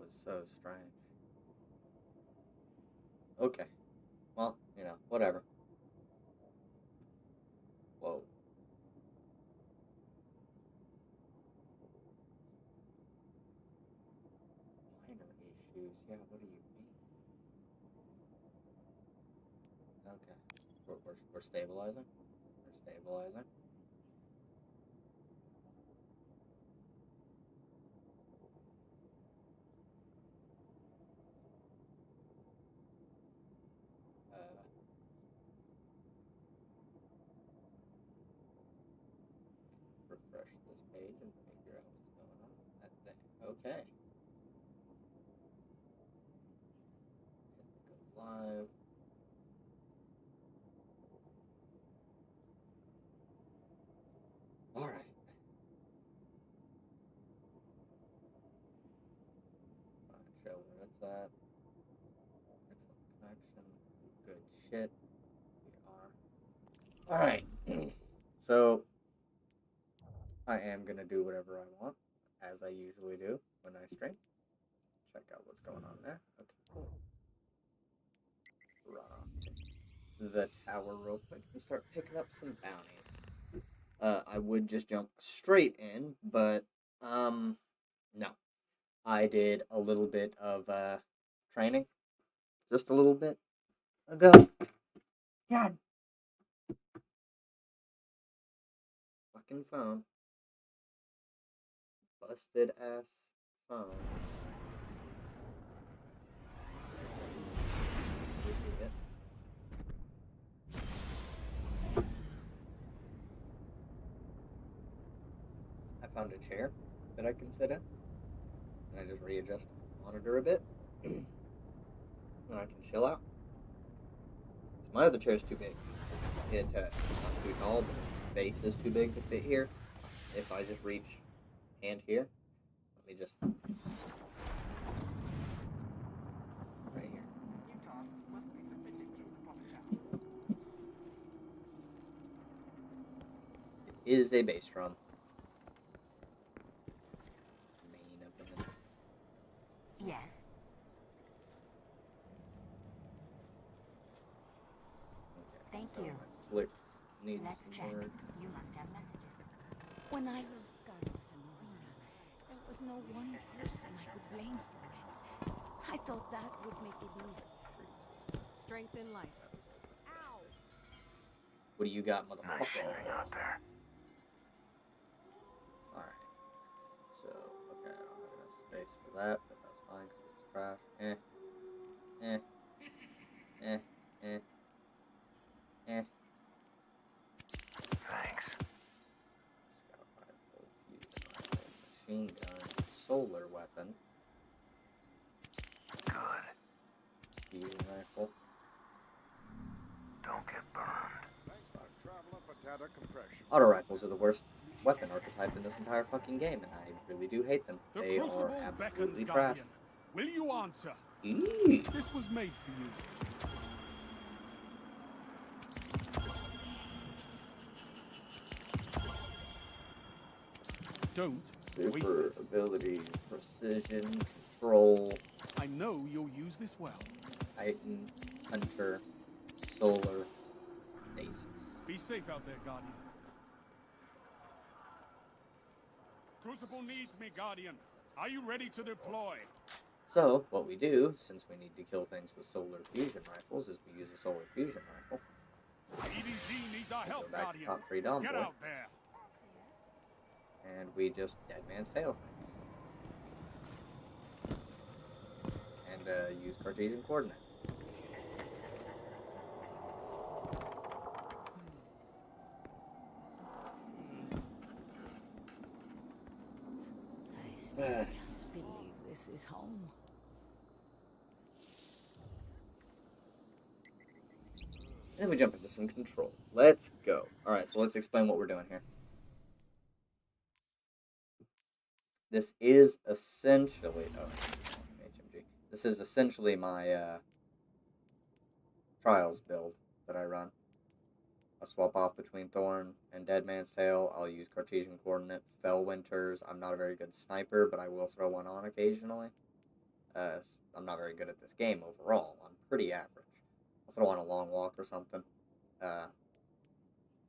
was so strange. Okay. Well, whatever. Whoa. Minor issues? Yeah, what do you mean? Okay. We're stabilizing? We're stabilizing? Uh, refresh this page and figure out what's going on. That thing. Okay. Go live. Alright. Show where it's at. Excellent connection. Good shit. We are. Alright. So, I am going to do whatever I want, as I usually do when I stream. Check out what's going on there. Okay, cool. Run off the tower real quick and start picking up some bounties. I would just jump straight in, but, no. I did a little bit of, training. Just a little bit ago. God. Fucking phone. Busted ass phone. You see it? I found a chair that I can sit in. And I just readjust the monitor a bit. And I can chill out. My other chair is too big. It's not too tall, but its base is too big to fit here. If I just reach hand here, let me just right here. It is a bass drum. Main event. Yes. Okay, Thank so you. my flicks needs Let's some check. work. You must have messages. When I lost Carlos and Marina, there was no one person I could blame for it. I thought that would make it easy. Strength in life. Ow! What do you got, motherfucker? Nice shooting out there. Alright. So, okay, I don't have enough space for that, but that's fine because it's trash. Thanks. Scout rifle, fusion rifle, machine gun, solar weapon, Good. fusion rifle. Don't get burned. Auto rifles are the worst weapon archetype in this entire fucking game, and I really do hate them. The They are Crucible absolutely beckons, trash. Guardian. Will you answer? Eee. This was made for you. Don't waste Super it. ability, precision, control, I know you'll use this well. Titan, Hunter, Solar, Stasis. Be safe out there, Guardian. Crucible needs me, Guardian. Are you ready to deploy? So, what we do, since we need to kill things with solar fusion rifles, is we use a solar fusion rifle. EDZ needs our Go help, back to Guardian. top 3 Dom Get Boy, out there. and we just dead man's tail things. And use Cartesian coordinate. I still can't believe this is home. And then we jump into some control. Let's go. Alright, so let's explain what we're doing here. This is essentially... Oh, HMG. This is essentially my Trials build that I run. I swap off between Thorn and Dead Man's Tail. I'll use Cartesian Coordinate, Fell Winters. I'm not a very good sniper, but I will throw one on occasionally. I'm not very good at this game overall. I'm pretty average. I'll throw on a long walk or something.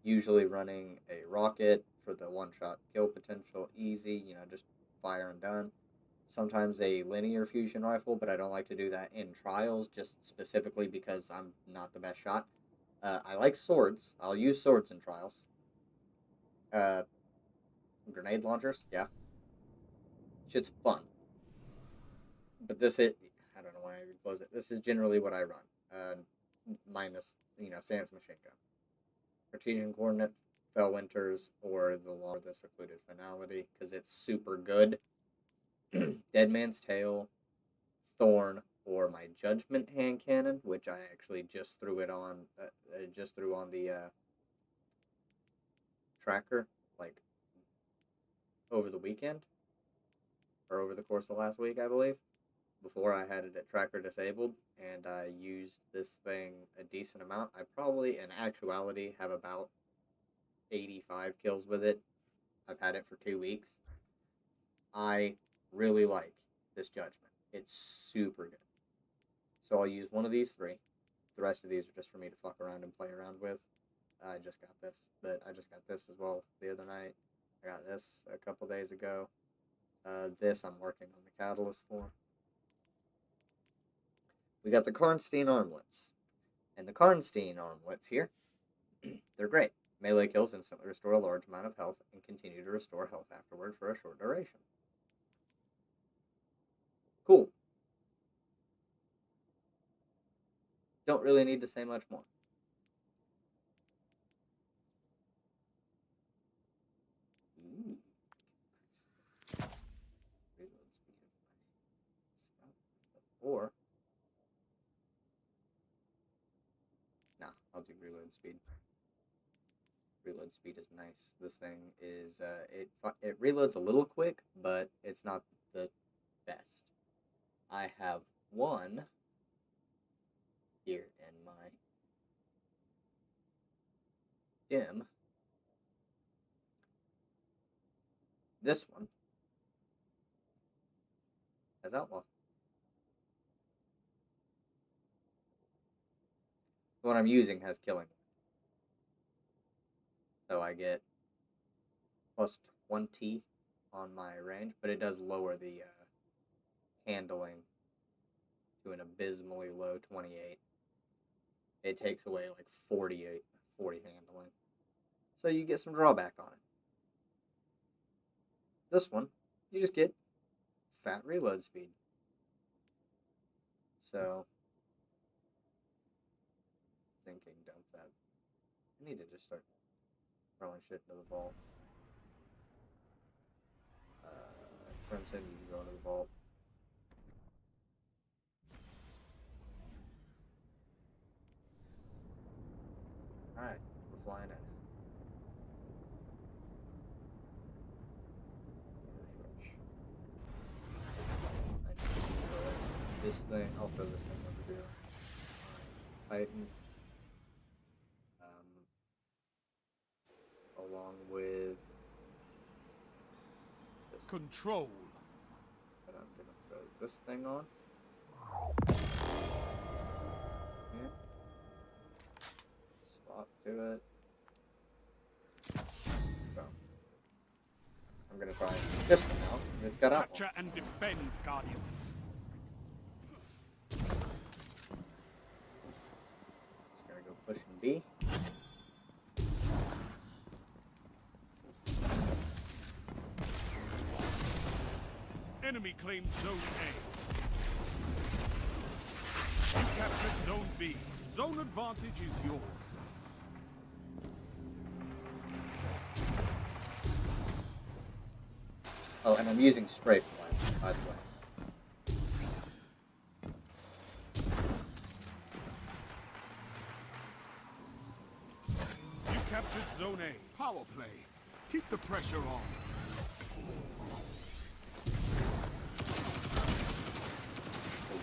Usually running a rocket for the one-shot kill potential, easy, just fire and done. Sometimes a linear fusion rifle, but I don't like to do that in trials, just specifically because I'm not the best shot. I like swords. I'll use swords in trials. Grenade launchers, yeah. Shit's fun. But I don't know why I even close it. This is generally what I run. Minus, Sans machine gun. Cartesian coordinate, Fell Winters, or the Secluded Finality, because it's super good. Dead Man's Tale, Thorn, or my Judgment hand cannon, which I actually just threw it on. Just threw on the tracker, like over the weekend, or over the course of last week, I believe. Before I had it at tracker disabled, and I used this thing a decent amount. I probably, in actuality, have about 85 kills with it. I've had it for 2 weeks. I really like this Judgment. It's super good. So I'll use one of these 3. The rest of these are just for me to fuck around and play around with. I just got this, but I just got this as well the other night. I got this a couple days ago. This I'm working on the catalyst for. We got the Karnstein armlets. And the Karnstein armlets here, they're great. Melee kills instantly restore a large amount of health and continue to restore health afterward for a short duration. Cool. Don't really need to say much more. Ooh. Or I'll do reload speed. Reload speed is nice. This thing is it reloads a little quick, but it's not the best. I have one here in my dim. This one has outlaw. The one I'm using has killing. So I get plus 20 on my range, but it does lower the handling to an abysmally low 28. It takes away like 40 handling. So you get some drawback on it. This one, you just get fat reload speed. So, thinking dump that. I need to just start throwing shit into the vault. Crimson, you can go into the vault. Alright, we're flying in. Refresh. I need to throw this thing. I'll throw this thing over here. Titan. Along with this. Control. But I'm gonna throw this thing on. Yeah. Swap to it. So I'm gonna try this one now. It's got out. Capture and defend, Guardians. Just gonna go pushing B. Enemy claims Zone A. You captured Zone B. Zone advantage is yours. Oh, and I'm using strafe flash, by the way. You captured Zone A. Power play. Keep the pressure on.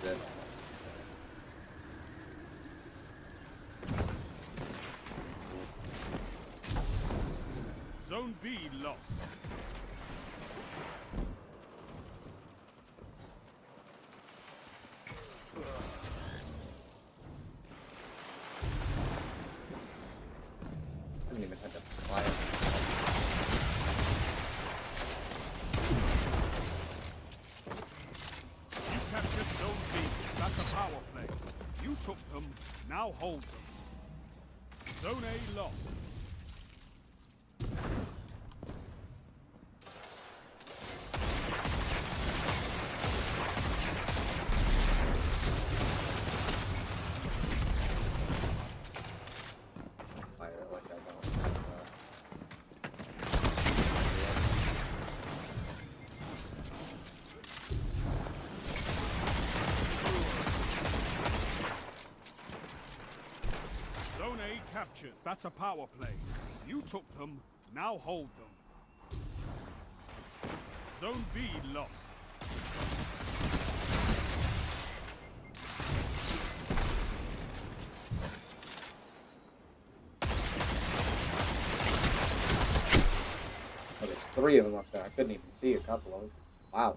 This. Zone B lost. had to fire. You captured Zone B. That's a power play. You took them, now hold them. Zone A lost. Fire it like I don't. Zone A captured. That's a power play. You took them, now hold them. Zone B lost. Oh, there's 3 of them up there. I couldn't even see a couple of them. Wow.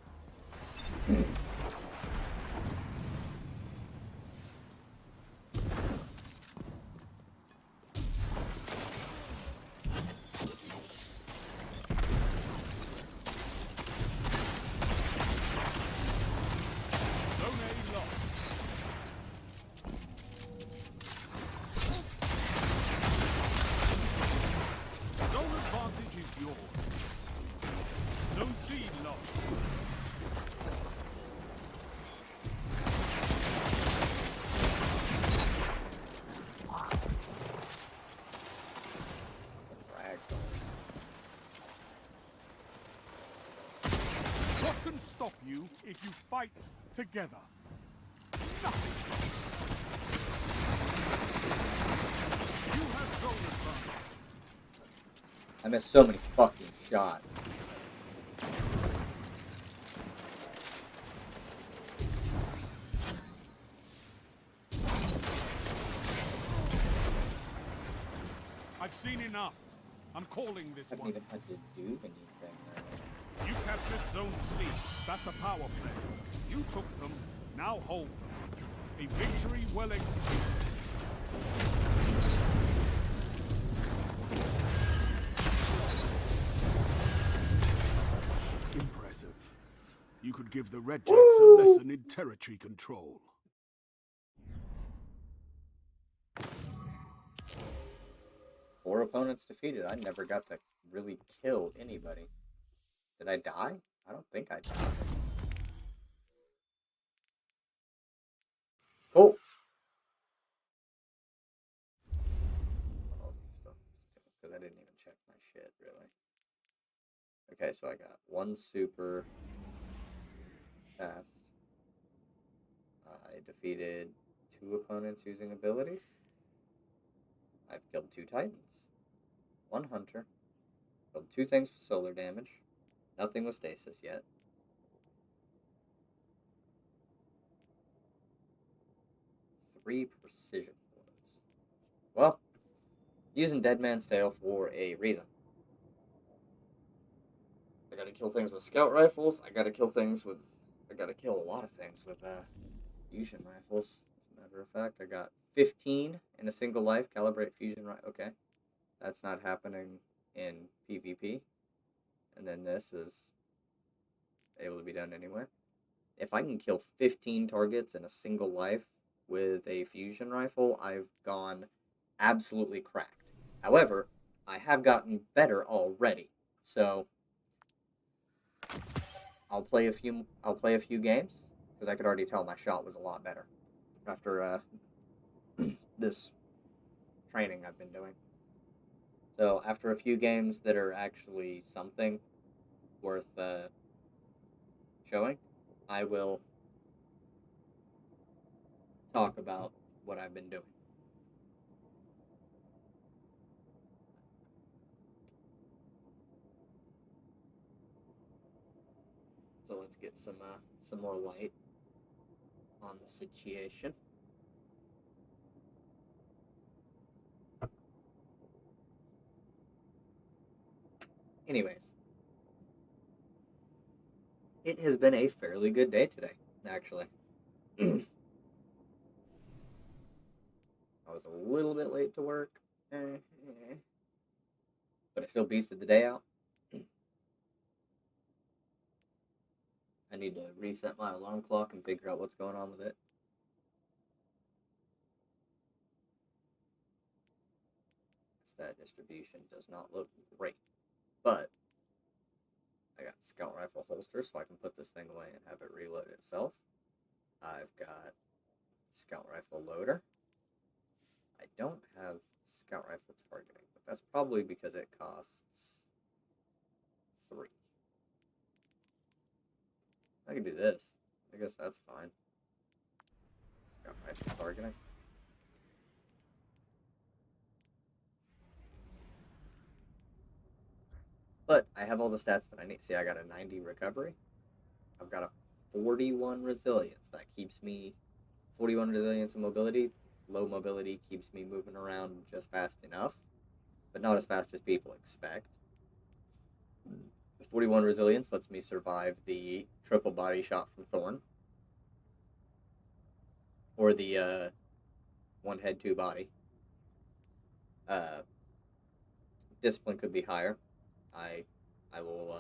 Zone A lost. Zone advantage is yours. Zone C lost. What can stop you if you fight together? Nothing. You have zone advantage. I missed so many fucking shots. I've seen enough. I'm calling this Haven't one. even had to do anything. You captured Zone C. That's a power play. You took them, now hold them. A victory well executed. Impressive. You could give the Red Jacks a lesson in territory control. Four opponents defeated. I never got to really kill anybody. Did I die? I don't think I died. Cool. Because I didn't even check my shit, really. Okay, so I got 1 super fast. I defeated 2 opponents using abilities. I've killed 2 titans. 1 hunter. Killed 2 things with solar damage. Nothing with stasis yet. 3 precision blows. Well, using Dead Man's Tale for a reason. I gotta kill things with scout rifles. I gotta kill a lot of things with fusion rifles. As a matter of fact, I got 15 in a single life. Calibrate fusion rifle. Okay. That's not happening in PvP. And then this is able to be done anyway. If I can kill 15 targets in a single life with a fusion rifle, I've gone absolutely cracked. However, I have gotten better already. So I'll play a few games because I could already tell my shot was a lot better after this training I've been doing. So after a few games that are actually something worth showing, I will talk about what I've been doing. So let's get some more light on the situation. Anyways, it has been a fairly good day today, actually. I was a little bit late to work. but I still beasted the day out. I need to reset my alarm clock and figure out what's going on with it. Stat distribution does not look great, but I got scout rifle holster, so I can put this thing away and have it reload itself. I've got scout rifle loader. I don't have scout rifle targeting, but that's probably because it costs 3. I can do this. I guess that's fine. Scout rifle targeting. But I have all the stats that I need. See, I got a 90 recovery. I've got a 41 resilience. That keeps me 41 resilience and mobility. Low mobility keeps me moving around just fast enough, but not as fast as people expect. The 41 resilience lets me survive the triple body shot from Thorn, or the 1 head 2 body. Discipline could be higher. I will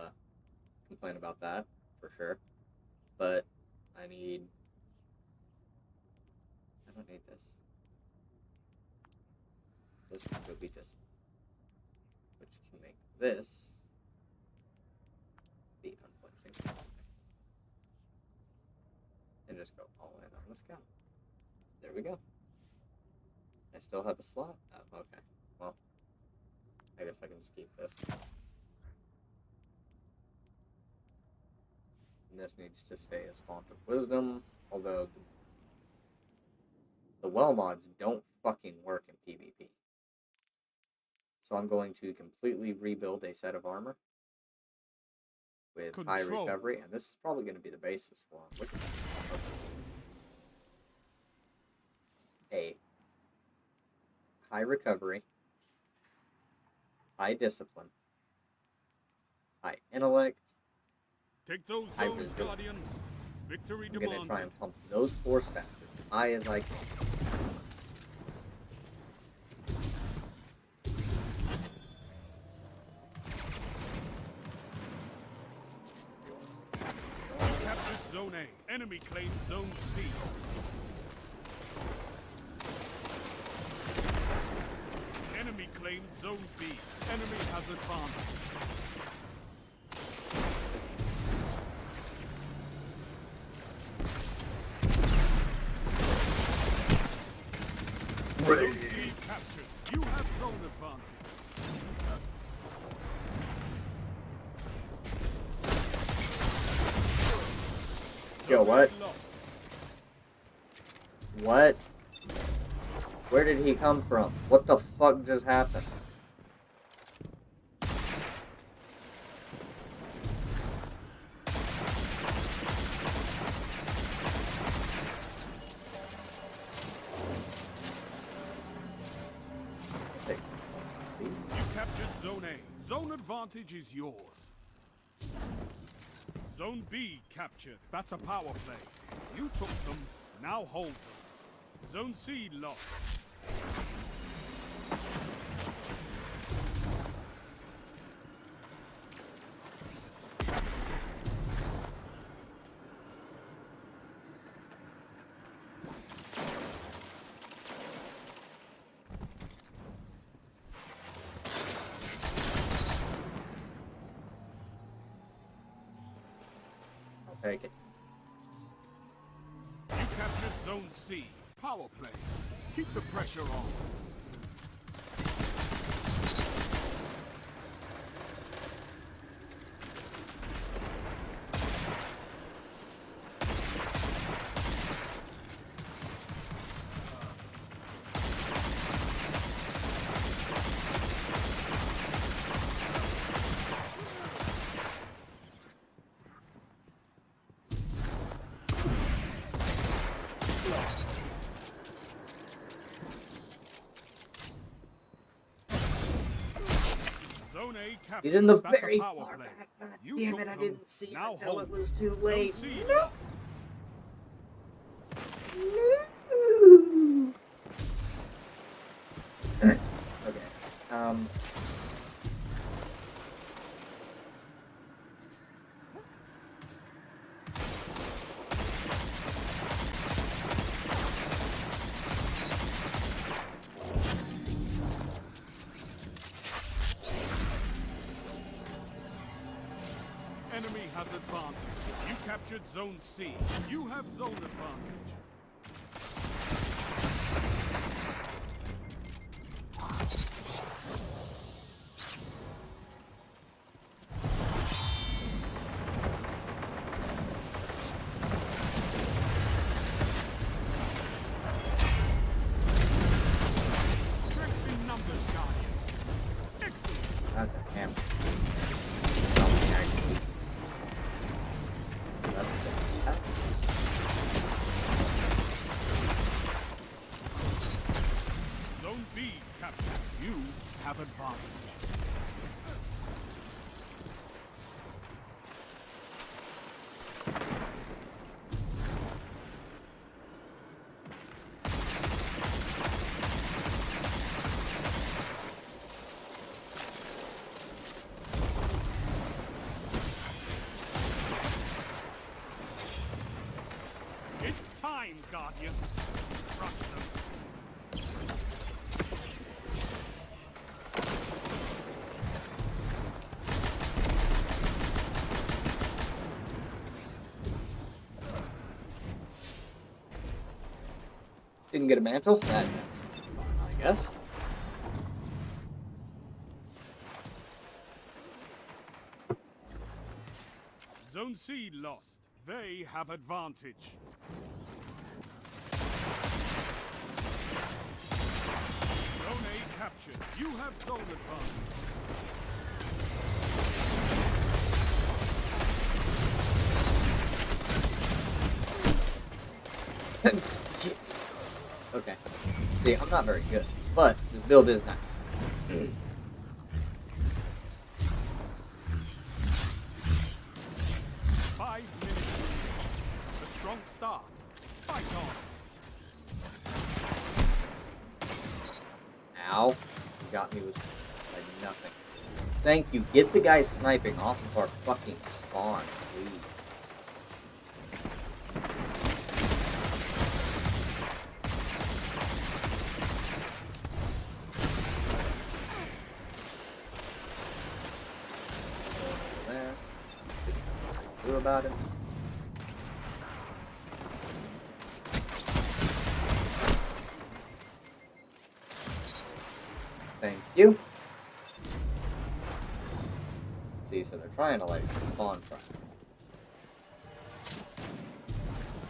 complain about that for sure, but I don't need this. This one could be just, which can make this be unflinching, and just go all in on the scout. There we go. I still have a slot. Oh, okay. Well, I guess I can just keep this. And this needs to stay as Font of Wisdom, although the well mods don't fucking work in PvP. So I'm going to completely rebuild a set of armor with high recovery, and this is probably going to be the basis for them. A high recovery, high discipline, high intellect, Take those high zones, resilience. Guardians. Victory I'm going to demands try it. and pump those 4 stats as high as I can. Captured Zone A. Enemy claimed Zone C. Enemy claimed Zone B. Enemy has advanced. Zone C captured. You have zone advantage. Yo, what? What? Where did he come from? What the fuck just happened? You captured Zone A. Zone advantage is yours. Zone B captured. That's a power play. You took them, now hold them. Zone C lost. Take it. You captured Zone C. Power play. Keep the pressure on. Zone A captured. He's in the That's very a power far play. back. God You damn took it, I them, didn't see it now until hold it was them. too late. Zone C No. lost. Okay. has advantage. You captured Zone C. You have zone advantage. Strength in numbers, Guardian. Excellent. That's a hammer. Something actually. That's Zone B captured. You have advantage. It's time, Guardian. Crush them. Didn't get a mantle? That's absolutely fine, I guess. Zone C lost. They have advantage. Zone A captured. You have zone advantage. Okay. See, I'm not very good, but this build is nice. 5 minutes. A strong start. Fight on. Ow. You got me with like nothing. Thank you. Get the guy sniping off of our fucking spawn, please. There. Do about it. Thank you. See, so they're trying to like spawn friends.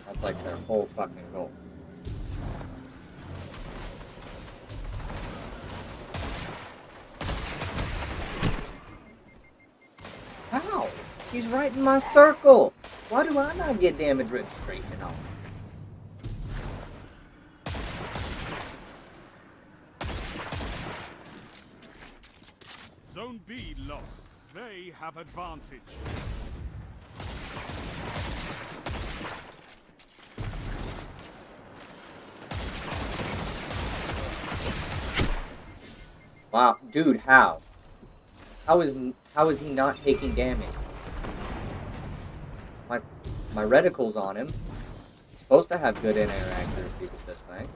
That's like their whole fucking goal. How? He's right in my circle. Why do I not get damage registration on? Zone B lost. They have advantage. Wow, dude, how? How is he not taking damage? My reticle's on him. He's supposed to have good in-air accuracy with this thing.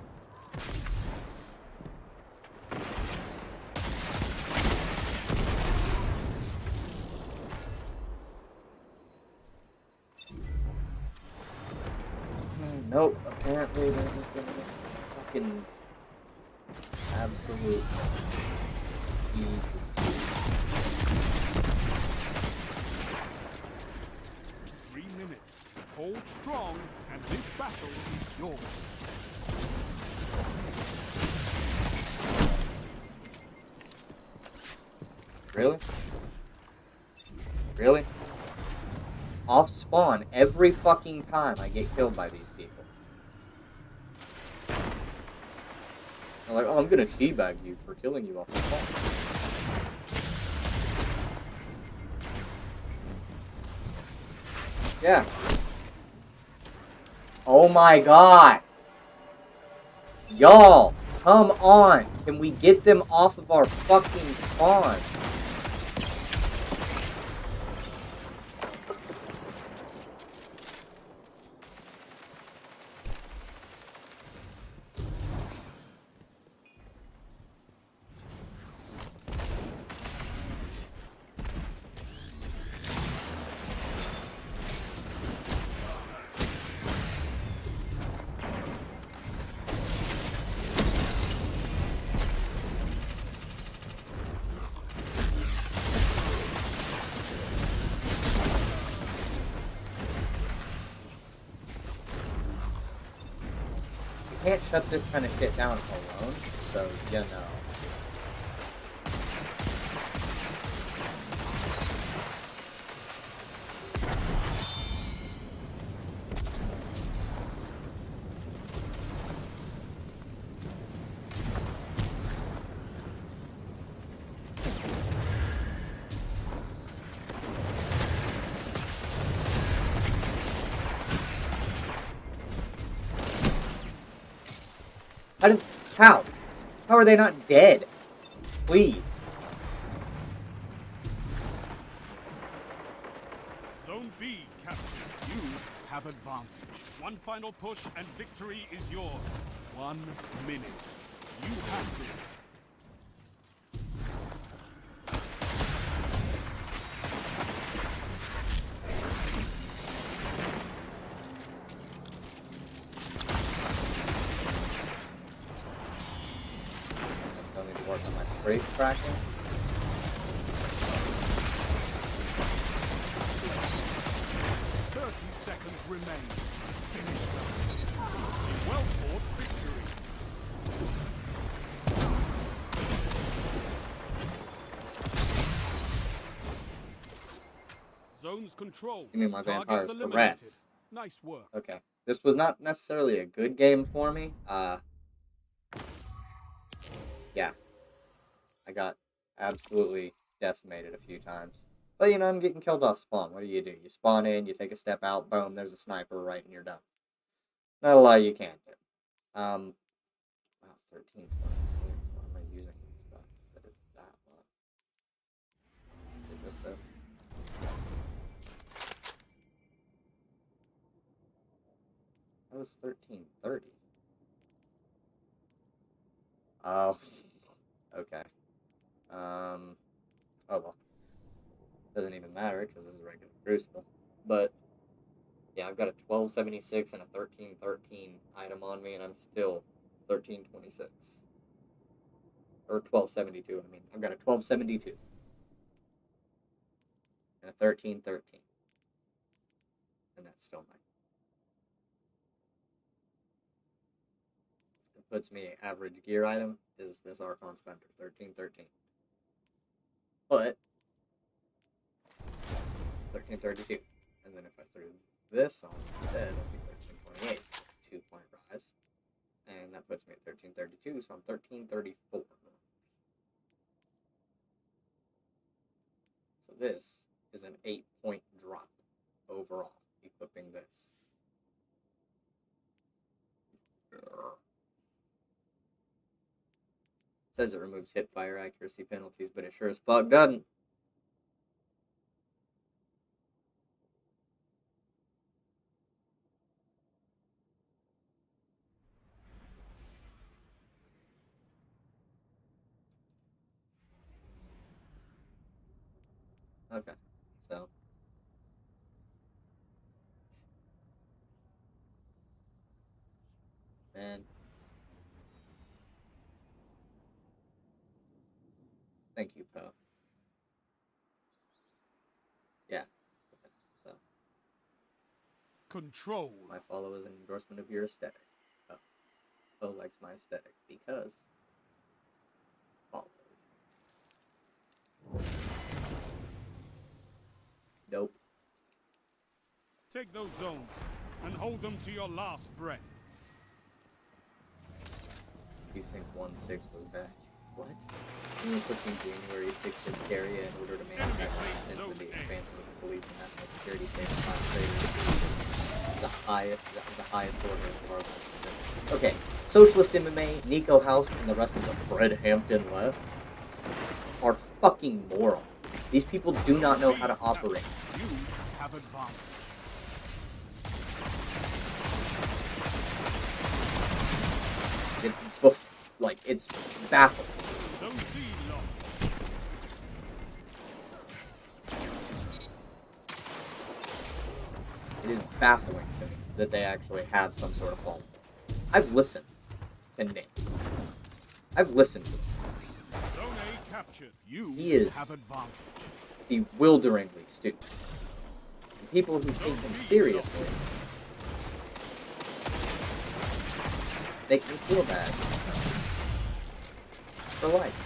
Nope, apparently they're just gonna fucking absolute Jesus. 3 minutes. Hold strong, and this battle is yours. Really? Really? Off spawn every fucking time I get killed by these people. They're like, oh, I'm gonna teabag you for killing you off spawn. Yeah. Oh my god! Y'all, come on! Can we get them off of our fucking spawn? can't shut this kind of shit down alone, so, you know. How? How are they not dead? Please. Zone B captured. You have advantage. One final push and victory is yours. 1 minute. You have this. Brake tracking. Seconds remain. Finish them. A well-fought victory. Zones control. Give me my Targets vampires for eliminated. rest. Nice work. Okay. This was not necessarily a good game for me. Yeah. I got absolutely decimated a few times. But, you know, I'm getting killed off spawn. What do? You spawn in, you take a step out, boom, there's a sniper right, and you're done. Not a lot you can't do. Wow, 1326. Why am I using stuff that is that much? Is it just this? That was 1330. Oh, okay. Oh well. Doesn't even matter because this is a regular Crucible. But, yeah, I've got a 1276 and a 1313 item on me, and I'm still 1326. Or 1272, I mean. I've got a 1272. And a 1313. And that's still mine. It puts me average gear item is this Archon's Thunder, 1313. But 1332. And then if I threw this on instead, it'll be 1328. 2-point rise. And that puts me at 1332, so I'm 1334. So this is an 8-point drop overall, equipping this. It says it removes hip fire accuracy penalties, but it sure as fuck doesn't. Okay, so and thank you, Poe. Yeah. Okay, so Control. my follow is an endorsement of your aesthetic. Poe likes my aesthetic because follow. Nope. Take those zones and hold them to your last breath. You think 1-6 was bad? What? Pushing January 6th hysteria in order to manufacture intent for the expansion of the police and national security state of the highest order of our organization. Okay, Socialist MMA, Nico House, and the rest of the Fred Hampton left are fucking morons. These people do not know how to operate. You have advantage. It's baffling. Zone C lost. It is baffling to me that they actually have some sort of fault. I've listened to Nick. I've listened to him. Zone A captured. You He is have advantage. bewilderingly stupid. And people who take him seriously make me feel bad. For life.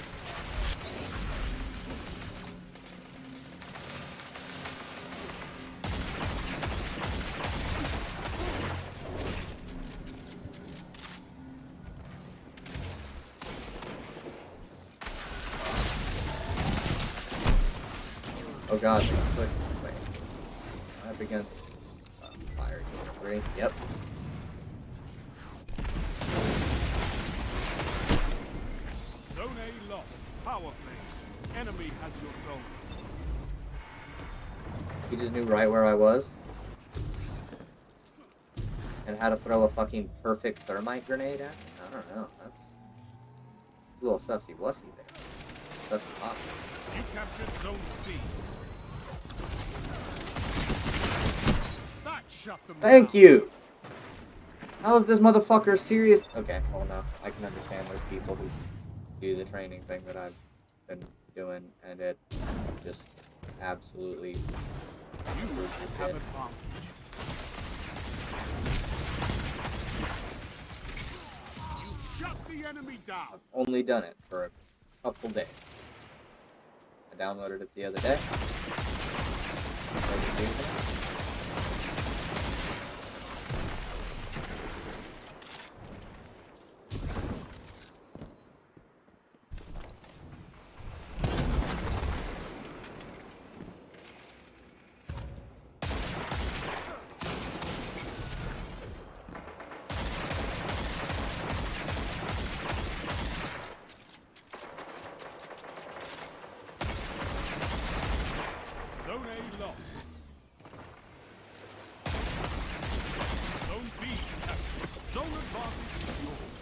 Oh god, wait. Up against fire team 3. Yep. Zone A lost. Power play. Enemy has your zone. He just knew right where I was. And how to throw a fucking perfect thermite grenade at me? I don't know. That's a little sussy-wussy there. Sussy pop. You captured Zone C. That shut them Thank down. you! How is this motherfucker serious? Okay, well no. I can understand those people who do the training thing that I've been doing, and it just absolutely You have advantage. You shut the enemy down. I've only done it for a couple days. I downloaded it the other day. Started using it. Zone A lost. Zone B captured. Zone advantage is yours.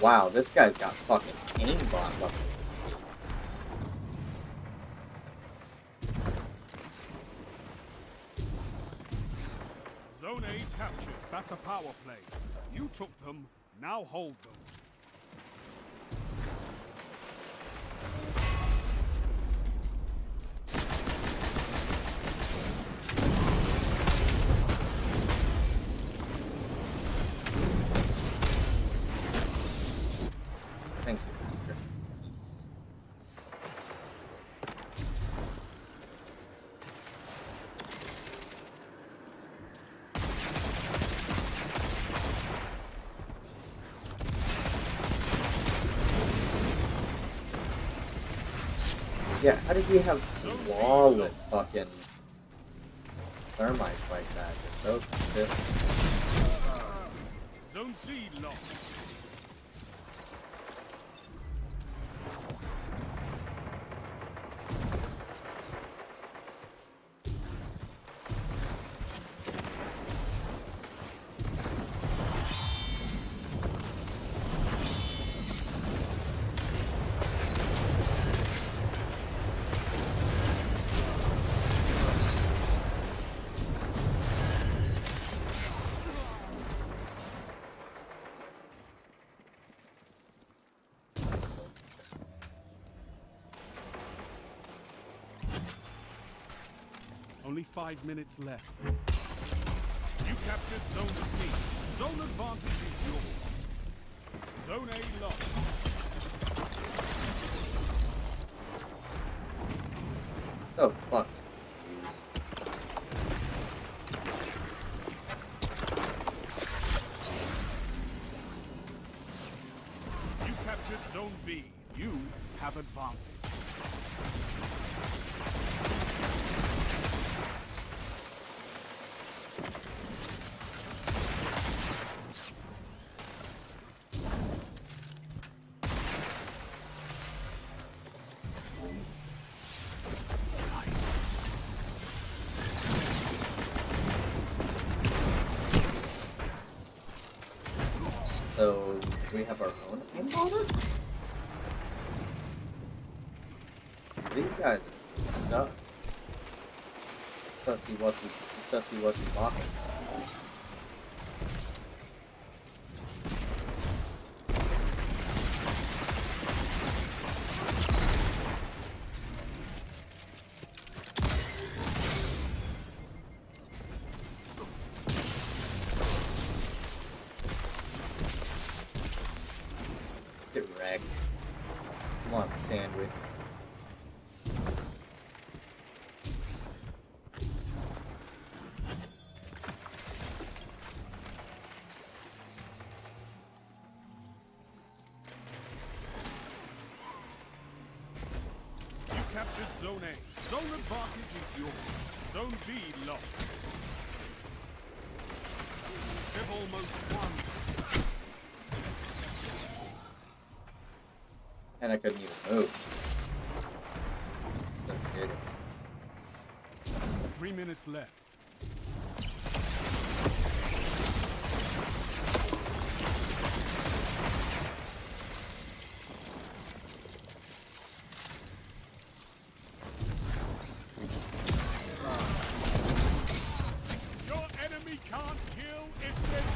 Wow, this guy's got fucking aimbot level. Zone A captured. That's a power play. You took them, now hold them. Thank you, Master. Yeah, how did he have flawless fucking thermites like that? Just so stiff. Zone C lost. Only 5 minutes left. You captured Zone C. Zone advantage is yours. Zone A lost. Oh, fuck. You captured Zone B. You have advantage. So, we have our own aimbot? These guys are sus. Sussy wussy bopping. Get wrecked. Come on, Sandwich. You captured Zone A. Zone advantage is yours. Zone B lost. They've almost won. And I couldn't even move. So good. 3 minutes left. Your enemy can't kill if they're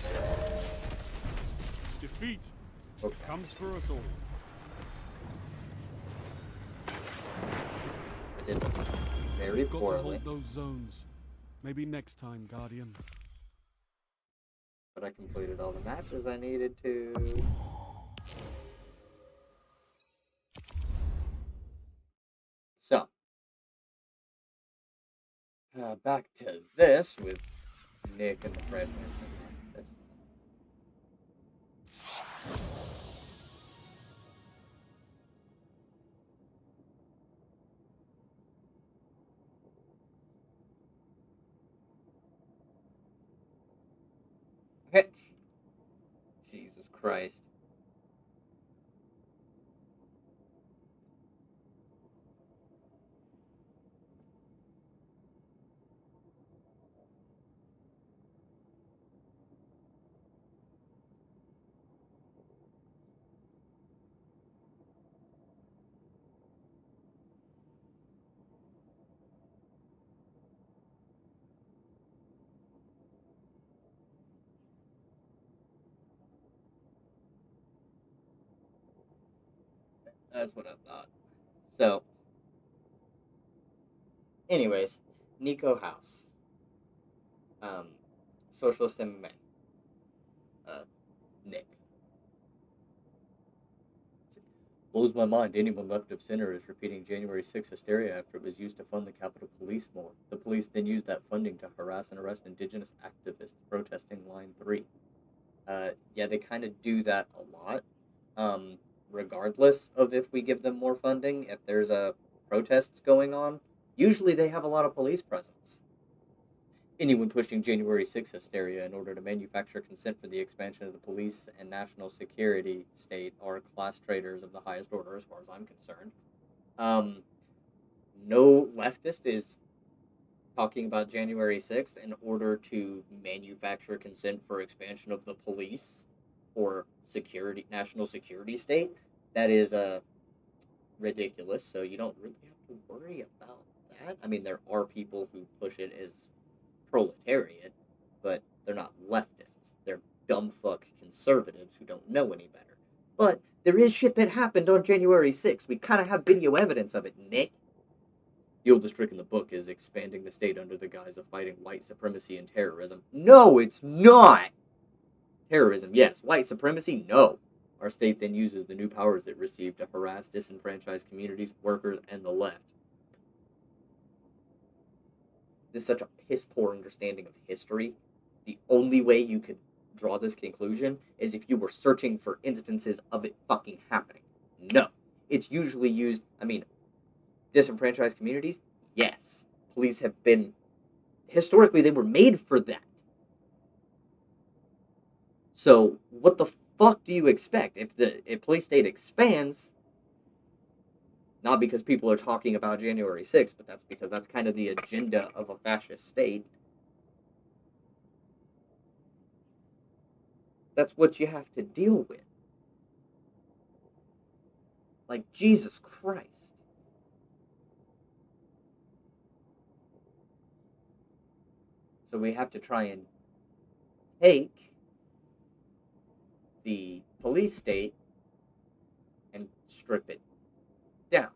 dead. Defeat Okay. comes for us all. I did very Got to poorly, hold those zones. Maybe next time, Guardian. but I completed all the matches I needed to. So, back to this with Nick and the Fred. Okay. Jesus Christ. That's what I thought. So, anyways, Nico House. Socialist MMA. Nick. Blows my mind anyone left of center is repeating January 6th hysteria after it was used to fund the Capitol Police more. The police then used that funding to harass and arrest indigenous activists protesting Line 3. Yeah, they kind of do that a lot. Regardless of if we give them more funding, if there's protests going on, usually they have a lot of police presence. Anyone pushing January 6th hysteria in order to manufacture consent for the expansion of the police and national security state are class traitors of the highest order, as far as I'm concerned. No leftist is talking about January 6th in order to manufacture consent for expansion of the police or security, national security state. That is ridiculous, so you don't really have to worry about that. I mean, there are people who push it as proletariat, but they're not leftists. They're dumb fuck conservatives who don't know any better. But there is shit that happened on January 6th. We kind of have video evidence of it, Nick. The oldest trick in the book is expanding the state under the guise of fighting white supremacy and terrorism. No, it's not! Terrorism, yes. White supremacy, no. Our state then uses the new powers it received to harass disenfranchised communities, workers, and the left. This is such a piss-poor understanding of history. The only way you could draw this conclusion is if you were searching for instances of it fucking happening. No. It's usually used, disenfranchised communities? Yes. Police have been... Historically, they were made for that. So, what the fuck do you expect? If the police state expands... Not because people are talking about January 6th, but that's because that's kind of the agenda of a fascist state. That's what you have to deal with. Like, Jesus Christ. So we have to try and take the police state and strip it down.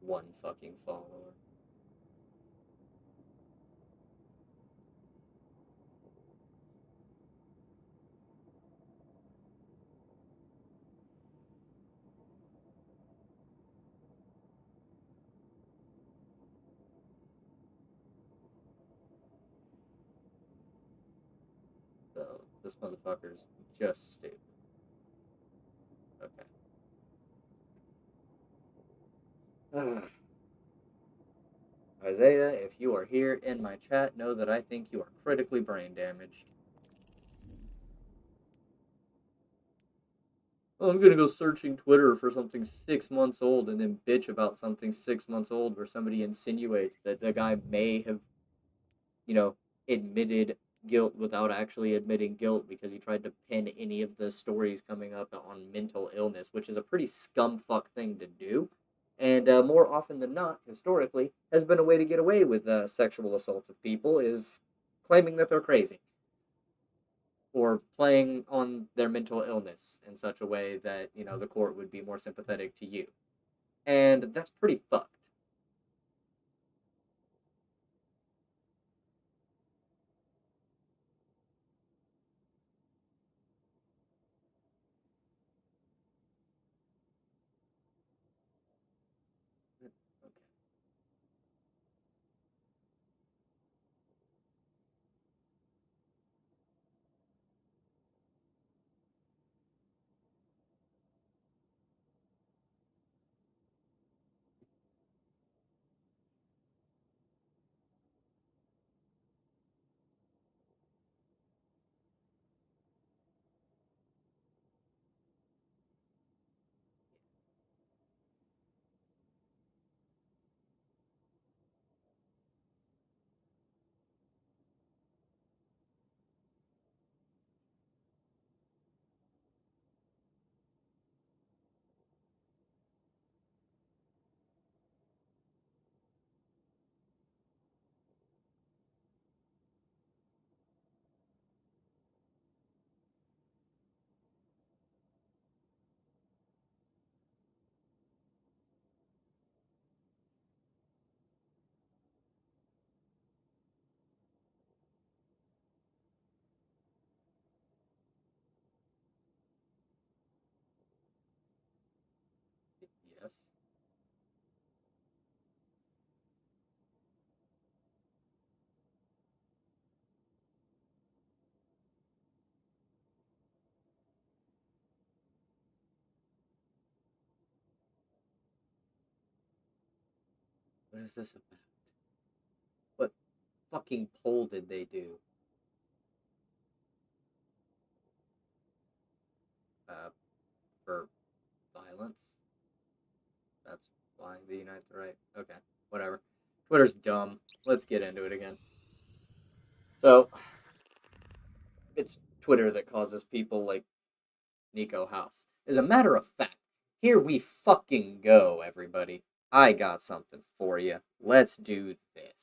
one fucking follower. So, this motherfucker's just stupid. Okay. Isaiah, if you are here in my chat, know that I think you are critically brain damaged. Oh, I'm gonna go searching Twitter for something 6 months old and then bitch about something 6 months old where somebody insinuates that the guy may have, admitted guilt without actually admitting guilt because he tried to pin any of the stories coming up on mental illness, which is a pretty scumfuck thing to do. And more often than not, historically, has been a way to get away with sexual assault of people is claiming that they're crazy or playing on their mental illness in such a way that, the court would be more sympathetic to you. And that's pretty fucked. Okay. Yes. What is this about? What fucking poll did they do? For violence? That's why the Unite the Right. Okay, whatever. Twitter's dumb. Let's get into it again. So, it's Twitter that causes people like Nico House. As a matter of fact, here we fucking go, everybody. I got something for you. Let's do this.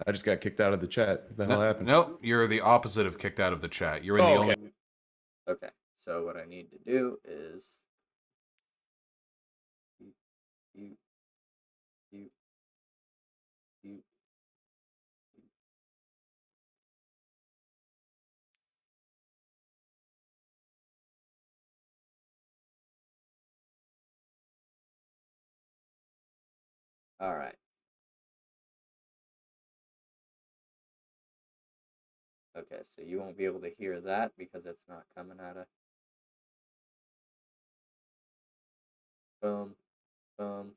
I just got kicked out of the chat. What the hell happened? Nope, you're the opposite of kicked out of the chat. You're in the okay. only. Okay, so what I need to do is you. All right. Okay, so you won't be able to hear that because it's not coming out of. Boom, boom.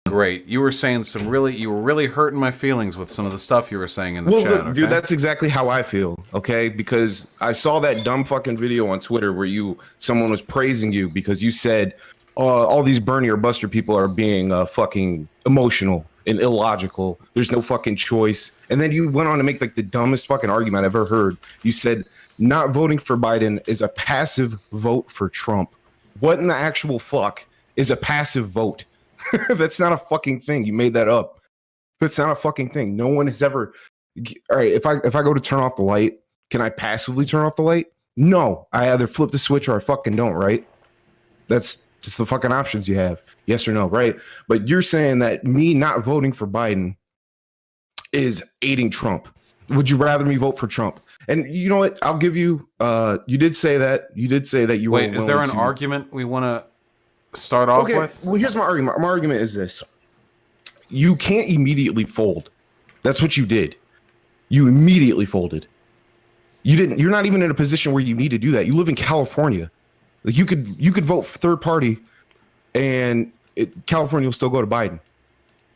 Great. You were really hurting my feelings with some of the stuff you were saying in the chat. Look, okay? dude, that's exactly how I feel. Okay, because I saw that dumb fucking video on Twitter where someone was praising you because you said all these Bernie or Buster people are being fucking emotional and illogical. There's no fucking choice. And then you went on to make like the dumbest fucking argument I've ever heard. You said not voting for Biden is a passive vote for Trump. What in the actual fuck is a passive vote? That's not a fucking thing. You made that up. That's not a fucking thing. No one has ever. All right, if I go to turn off the light, can I passively turn off the light? No, I either flip the switch or I fucking don't, right? That's just the fucking options you have. Yes or no, right? But you're saying that me not voting for Biden is aiding Trump. Would you rather me vote for Trump? And you know what? I'll give you. You did say that. You did say that you were. Wait, is there an argument we want to start off with? Well, here's my argument. My argument is this: you can't immediately fold. That's what you did. You immediately folded. You didn't. You're not even in a position where you need to do that. You live in California. Like you could vote for third party, and California will still go to Biden.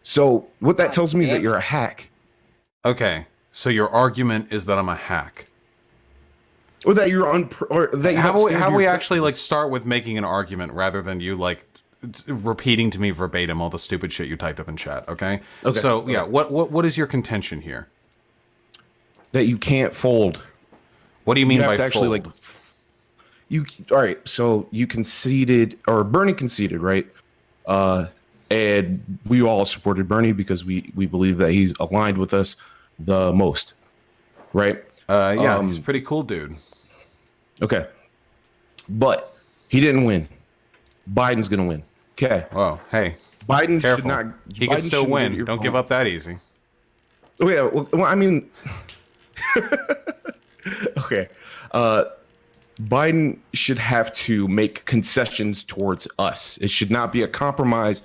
So what that tells me is that you're a hack. Okay, so your argument is that I'm a hack, or that you're or that you how we actually like start with making an argument rather than you like repeating to me verbatim all the stupid shit you typed up in chat. Okay. So yeah, what is your contention here? That you can't fold. What do you mean by fold? Actually, like, you all right? So you conceded, or Bernie conceded, right? And we all supported Bernie because we believe that he's aligned with us the most, right? Yeah, he's a pretty cool dude. Okay, but he didn't win. Biden's gonna win. Okay. Well, hey, Biden careful. should not. He could still win. Don't give up that easy. Oh yeah. Well, I mean. Okay. Biden should have to make concessions towards us. It should not be a compromise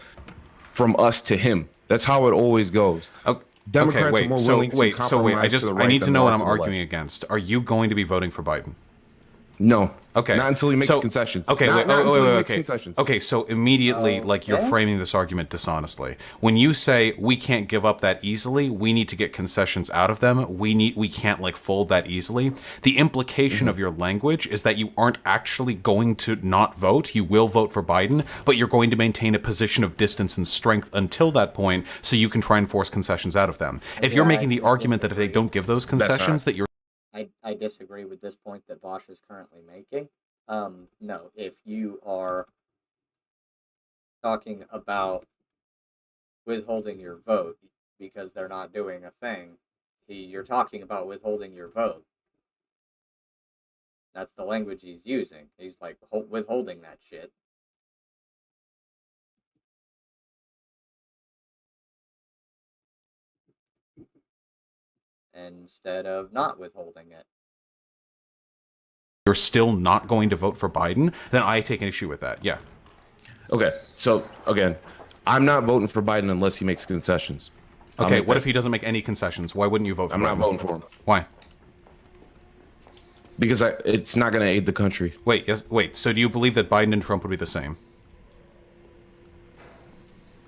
from us to him. That's how it always goes. Democrats are more willing to compromise to the right I need to than know what to I'm the arguing left. against. Are you going to be voting for Biden? No. Okay. Not until he makes concessions. Okay. Not until he makes Okay. concessions. Okay. So immediately, like you're framing this argument dishonestly. When you say we can't give up that easily, we need to get concessions out of them. We can't like fold that easily. The implication of your language is that you aren't actually going to not vote. You will vote for Biden, but you're going to maintain a position of distance and strength until that point, so you can try and force concessions out of them. If you're making the argument that if they don't give those concessions, that you're I disagree with this point that Vosh is currently making. No, if you are talking about withholding your vote because they're not doing a thing, you're talking about withholding your vote. That's the language he's using. He's like withholding that shit. Instead of not withholding it. you're still not going to vote for Biden, then I take an issue with that. Yeah. Okay. So again, I'm not voting for Biden unless he makes concessions. Okay. What if he doesn't make any concessions? Why wouldn't you vote for him? I'm not voting for him. Why? Because it's not going to aid the country. Wait. Yes. Wait. So do you believe that Biden and Trump would be the same?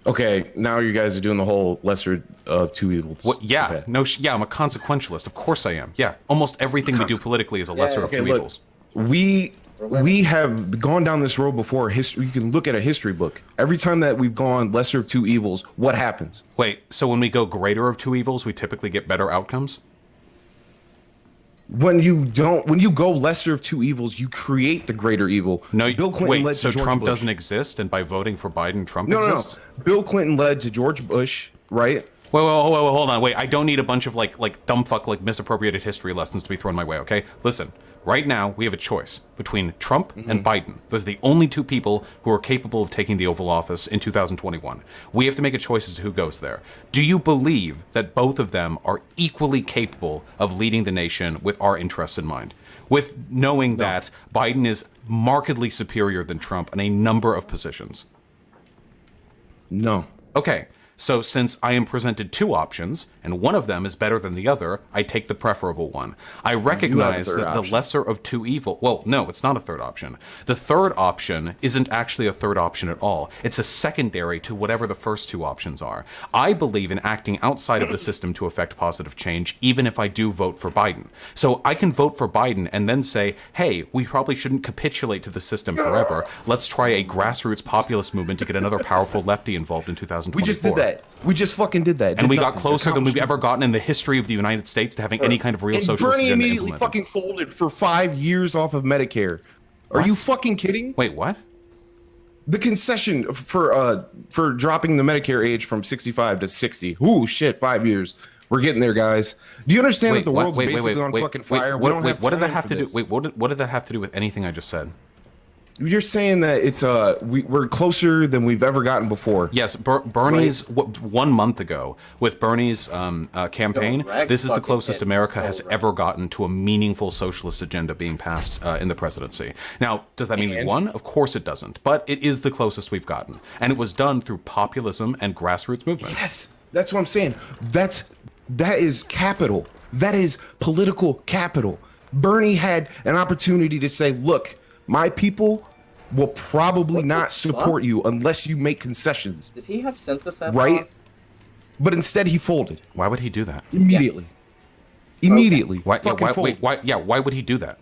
Okay, now you guys are doing the whole lesser of two evils. What? Yeah, Okay. no, yeah, I'm a consequentialist. Of course I am. Yeah, almost everything we do politically is a lesser of two look, evils. We have gone down this road before. History. You can look at a history book. Every time that we've gone lesser of two evils, what happens? Wait, so when we go greater of two evils, we typically get better outcomes? When you go lesser of two evils, you create the greater evil. No, Bill Clinton wait, led so to George Trump Bush. doesn't exist, and by voting for Biden, Trump No. exists? Bill Clinton led to George Bush, right? Wait, hold on. Wait, I don't need a bunch of like dumb fuck like misappropriated history lessons to be thrown my way. Okay, listen. Right now, we have a choice between Trump and Biden. Those are the only two people who are capable of taking the Oval Office in 2021. We have to make a choice as to who goes there. Do you believe that both of them are equally capable of leading the nation with our interests in mind? With knowing that Biden is markedly superior than Trump in a number of positions? No. Okay, so since I am presented two options, and one of them is better than the other, I take the preferable one. I recognize that the lesser of two evil... Well, no, it's not a third option. The third option isn't actually a third option at all. It's a secondary to whatever the first two options are. I believe in acting outside of the system to affect positive change, even if I do vote for Biden. So I can vote for Biden and then say, hey, we probably shouldn't capitulate to the system forever. Let's try a grassroots populist movement to get another powerful lefty involved in 2024. We just did that. that. We just fucking did that. And we Did got nothing. closer than we've Accomplished ever gotten in the history of the United States to having any kind of real and socialist Bernie agenda immediately implemented. fucking folded for 5 years off of Medicare. Are What? you fucking kidding? Wait, what? The concession for dropping the Medicare age from 65 to 60. Ooh, shit, 5 years. We're getting there, guys. Do you understand that the world's basically on fucking fire? What did that have to do? Wait, what did that have to do with anything I just said? You're saying that it's we're closer than we've ever gotten before. Yes, Bernie's 1 month ago with Bernie's campaign. This is the closest America has ever gotten to a meaningful socialist agenda being passed in the presidency. Now, does that mean we won? Of course it doesn't. But it is the closest we've gotten, and it was done through populism and grassroots movements. Yes, that's what I'm saying. That is capital. That is political capital. Bernie had an opportunity to say, look, my people will probably not support you unless you make concessions. Does he have synthesis? Right? But instead he folded. Why would he do that? Immediately. Yes. Immediately. Why would he do that?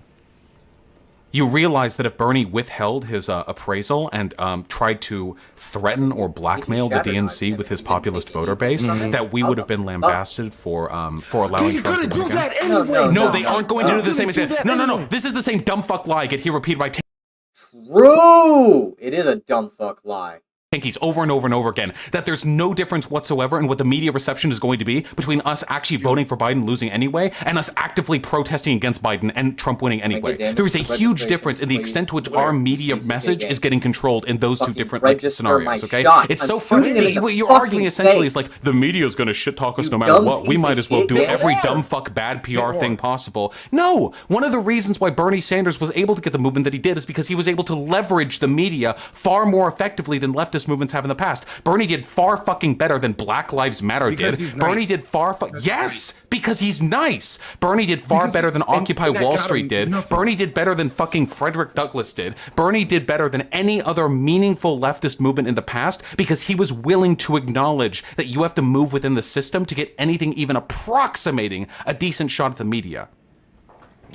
You realize that if Bernie withheld his appraisal and tried to threaten or blackmail the DNC with his populist voter base, that we would have been lambasted for allowing Trump to win again? Anyway. No, they aren't going to do the same extent. No. This is the same dumb fuck lie. Get here repeated by True! It is a dumb fuck lie. Pinkies over and over and over again, that there's no difference whatsoever in what the media reception is going to be between us actually voting for Biden losing anyway and us actively protesting against Biden and Trump winning anyway. There is a huge difference in the extent to which our media message is getting controlled in those two different scenarios, okay? It's so funny. What you're arguing essentially is like, the media is going to shit talk us no matter what. We might as well do every dumb fuck bad PR thing possible. No! One of the reasons why Bernie Sanders was able to get the movement that he did is because he was able to leverage the media far more effectively than leftist movements have in the past. Bernie did far fucking better than Black Lives Matter did. Bernie did far yes, because he's nice. Bernie did far better than Occupy Wall Street did. Bernie did better than fucking Frederick Douglass did. Bernie did better than any other meaningful leftist movement in the past because he was willing to acknowledge that you have to move within the system to get anything even approximating a decent shot at the media.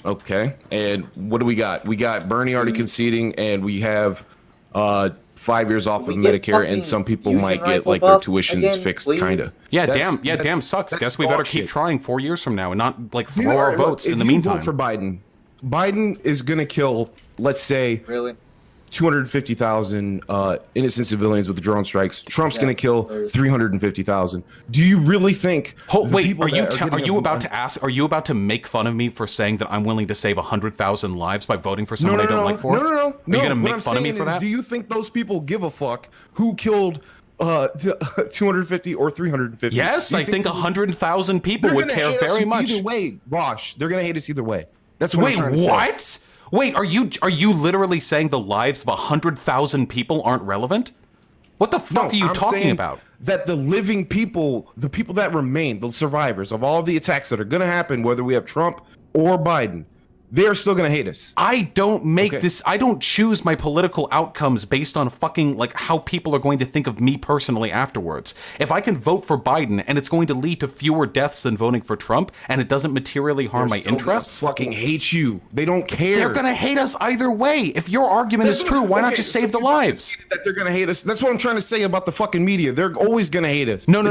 Okay, and what do we got? We got Bernie already conceding, and we have 5 years off of Medicare, and some people might get like their tuitions fixed, kind of. Yeah, damn sucks. Guess we better keep trying 4 years from now and not like throw You our are- votes if in the you meantime. vote for Biden, Biden is gonna kill, let's say, Really? 250,000 innocent civilians with the drone strikes. Trump's gonna kill 350,000. Do you really think? Wait, are you about to make fun of me for saying that I'm willing to save 100,000 lives by voting for someone I don't like for? No. Are you gonna make fun of me for that? Do you think those people give a fuck who killed 250 or 350? Yes, I think 100,000 people they're would gonna care hate us very much. Either way, Rosh, they're gonna hate us either way. That's what I'm trying to say. What? Wait, are you literally saying the lives of 100,000 people aren't relevant? What the fuck are you talking saying about? That the living people, the people that remain, the survivors of all the attacks that are going to happen, whether we have Trump or Biden, they're still going to hate us. I don't make this. I don't choose my political outcomes based on fucking like how people are going to think of me personally afterwards. If I can vote for Biden and it's going to lead to fewer deaths than voting for Trump and it doesn't materially harm my interests, fucking hate you. They don't care. They're gonna hate us either way. If your argument is true, why not just save the lives? That they're gonna hate us. That's what I'm trying to say about the fucking media. They're always gonna hate us. No.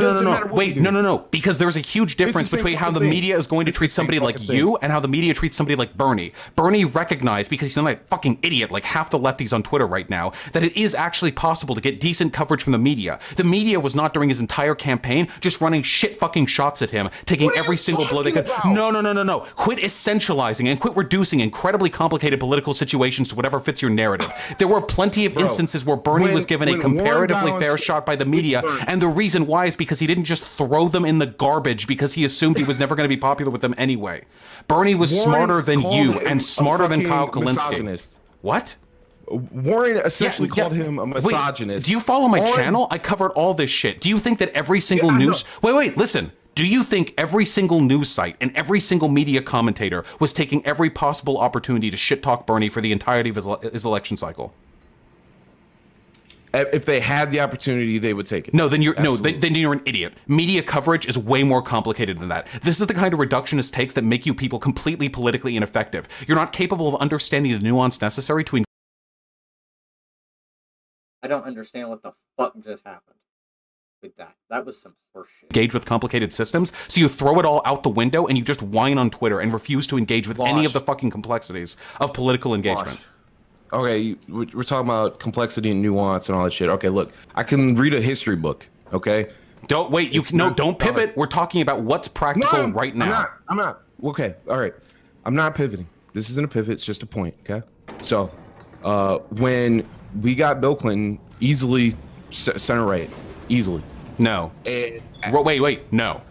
Wait, no. Because there's a huge difference between how the media is going to treat somebody like you and how the media treats somebody like Bernie. Bernie recognized, because he's not a fucking idiot like half the lefties on Twitter right now, that it is actually possible to get decent coverage from the media. The media was not during his entire campaign just running shit fucking shots at him, taking every single blow they could. No. Quit essentializing and quit reducing incredibly complicated political situations to whatever fits your narrative. There were plenty of instances where Bernie was given a comparatively fair shot by the media, and the reason why is because he didn't just throw them in the garbage because he assumed he was never going to be popular with them anyway. Bernie was smarter than you and smarter than Kyle Kalinske. What? Warren essentially called him a misogynist. Wait, do you follow my channel? I covered all this shit. Do you think that every single news... Wait, listen. Do you think every single news site and every single media commentator was taking every possible opportunity to shit talk Bernie for the entirety of his election cycle? If they had the opportunity, they would take it. No, then you're an idiot. Media coverage is way more complicated than that. This is the kind of reductionist takes that make you people completely politically ineffective. You're not capable of understanding the nuance necessary to... I don't understand what the fuck just happened. with that. That was some horseshit. Engage with complicated systems, so you throw it all out the window and you just whine on Twitter and refuse to engage with any of the fucking complexities of political engagement. Okay, we're talking about complexity and nuance and all that shit. Okay, look, I can read a history book. Okay. Don't wait. Don't pivot. We're talking about what's practical right now. I'm not. Okay. All right. I'm not pivoting. This isn't a pivot. It's just a point. Okay. So, when we got Bill Clinton, easily center right, easily. No. Wait. No.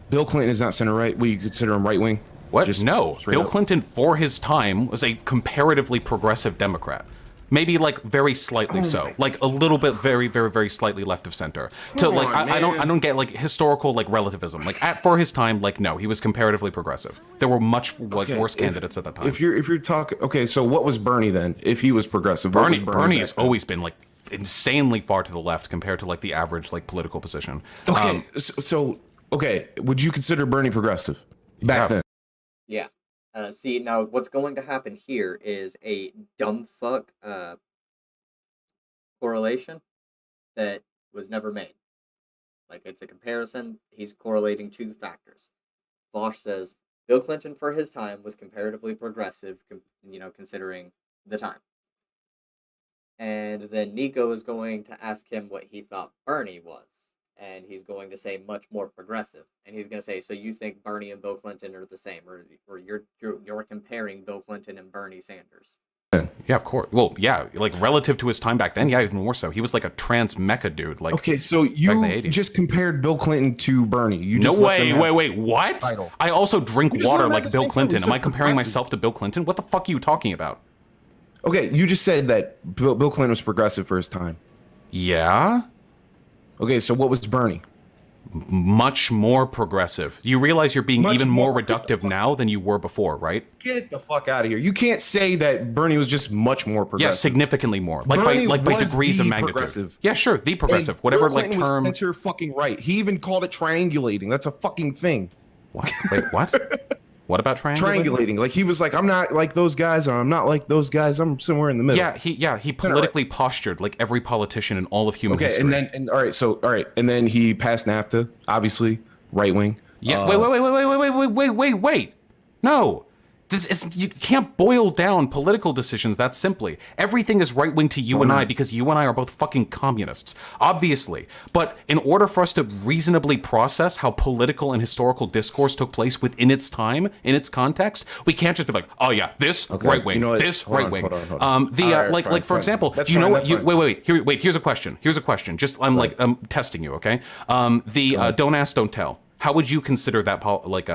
Bill Clinton is not center right. We consider him right wing. What? No. Bill Clinton, for his time, was a comparatively progressive Democrat. Maybe like very slightly so, like a little bit, very, very, very slightly left of center. So like, I don't get like historical like relativism. Like for his time, like no, he was comparatively progressive. There were much worse candidates at that time. If you're talking, okay, so what was Bernie then? If he was progressive, Bernie has always been like insanely far to the left compared to like the average like political position. Okay, okay, would you consider Bernie progressive back then? Yeah. See, now what's going to happen here is a dumb fuck correlation that was never made. Like, it's a comparison. He's correlating two factors. Vosh says Bill Clinton, for his time, was comparatively progressive, considering the time. And then Nico is going to ask him what he thought Bernie was. And he's going to say much more progressive. And he's going to say, so you think Bernie and Bill Clinton are the same, or you're comparing Bill Clinton and Bernie Sanders? Yeah, of course. Well, yeah, like relative to his time back then, yeah, even more so. He was like a trans mecha dude. Like, okay, so you just compared Bill Clinton to Bernie. You just wait, what? Title. I also drink water like Bill Clinton. Am I comparing myself to Bill Clinton? What the fuck are you talking about? Okay, you just said that Bill Clinton was progressive for his time. Yeah. Okay, so what was Bernie? Much more progressive. You realize you're being even more reductive now than you were before, right? Get the fuck out of here. You can't say that Bernie was just much more progressive. Yeah, significantally more. Like by degrees of magnitude. Progressive. Yeah, sure, the progressive. And whatever like term. Was center fucking right. He even called it triangulating. That's a fucking thing. What? Wait, what? What about triangulating? Like he was like, I'm not like those guys, or I'm not like those guys. I'm somewhere in the middle. He politically postured like every politician in all of human history. And then he passed NAFTA, obviously right wing. Yeah. Wait. No. You can't boil down political decisions that simply. Everything is right-wing to you and I because you and I are both fucking communists, obviously. But in order for us to reasonably process how political and historical discourse took place within its time, in its context, we can't just be like, oh yeah, this right-wing, this right-wing. For example, do you know what? Here's a question. Just I'm testing you, okay? Don't ask, don't tell. How would you consider that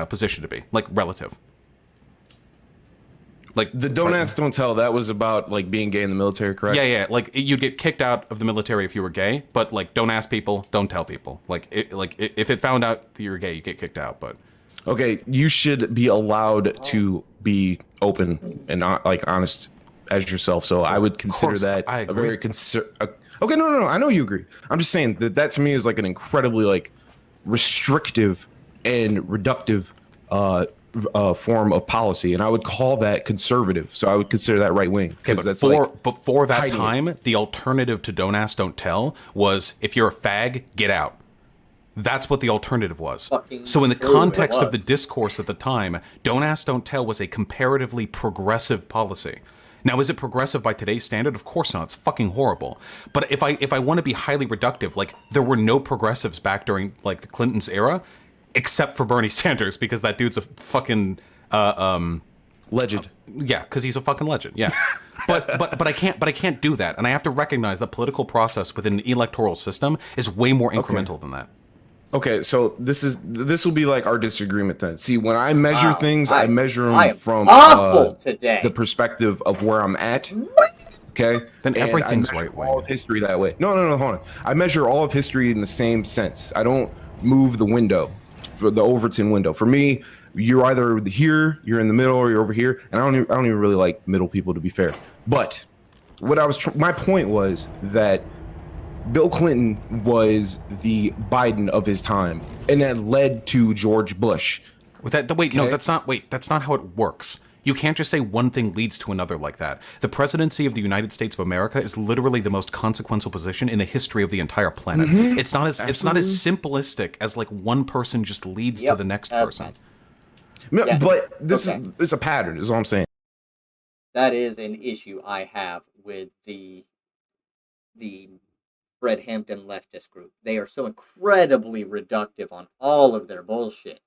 position to be, like relative? Like the don't ask, don't tell. That was about like being gay in the military, correct? Yeah. Like you'd get kicked out of the military if you were gay, but like don't ask people, don't tell people. If it found out that you're gay, you get kicked out. But okay, you should be allowed to be open and not like honest as yourself. So I would consider that a very Okay, no. I know you agree. I'm just saying that to me is like an incredibly like restrictive and reductive form of policy, and I would call that conservative. So I would consider that right wing. Okay, but for that time, the alternative to don't ask, don't tell was if you're a fag, get out. That's what the alternative was. So in the context of the discourse at the time, don't ask, don't tell was a comparatively progressive policy. Now, is it progressive by today's standard? Of course not. It's fucking horrible. But if I want to be highly reductive, like there were no progressives back during like the Clinton's era, except for Bernie Sanders, because that dude's a fucking legend. Yeah, because he's a fucking legend. Yeah, but I can't do that, and I have to recognize the political process within an electoral system is way more incremental than that. Okay, so this will be like our disagreement then. See, when I measure things, I measure them from the perspective of where I'm at. Okay, then everything's right way. All of history that way. No, hold on. I measure all of history in the same sense. I don't move the window. For the Overton window. For me, you're either here, you're in the middle, or you're over here, and I don't even really like middle people, to be fair. But what my point was that Bill Clinton was the Biden of his time, and that led to George Bush. That's not how it works. You can't just say one thing leads to another like that. The presidency of the United States of America is literally the most consequential position in the history of the entire planet. It's not as simplistic as like one person just leads to the next person. Yeah. But this is a pattern, is all I'm saying. That is an issue I have with the Fred Hampton leftist group. They are so incredibly reductive on all of their bullshit.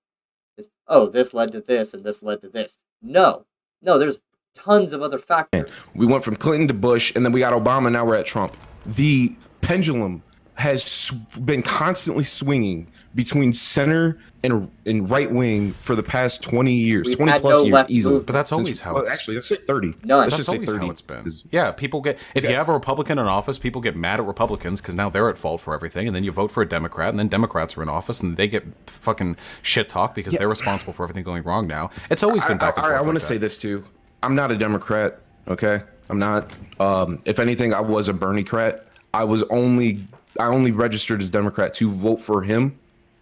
This led to this and this led to this. No, there's tons of other factors. We went from Clinton to Bush, and then we got Obama, now we're at Trump. The pendulum has been constantly swinging between center and right wing for the past 20 years, 20 plus years easily. But that's always how it's... Actually, let's say 30. No, let's that's just say always 30. how it's been. Yeah, people get... If you have a Republican in office, people get mad at Republicans because now they're at fault for everything, and then you vote for a Democrat, and then Democrats are in office, and they get fucking shit talk because they're responsible for everything going wrong now. It's always been back and forth. I want to say this too. I'm not a Democrat, okay? I'm not. If anything, I was a Bernie-crat. I only registered as Democrat to vote for him.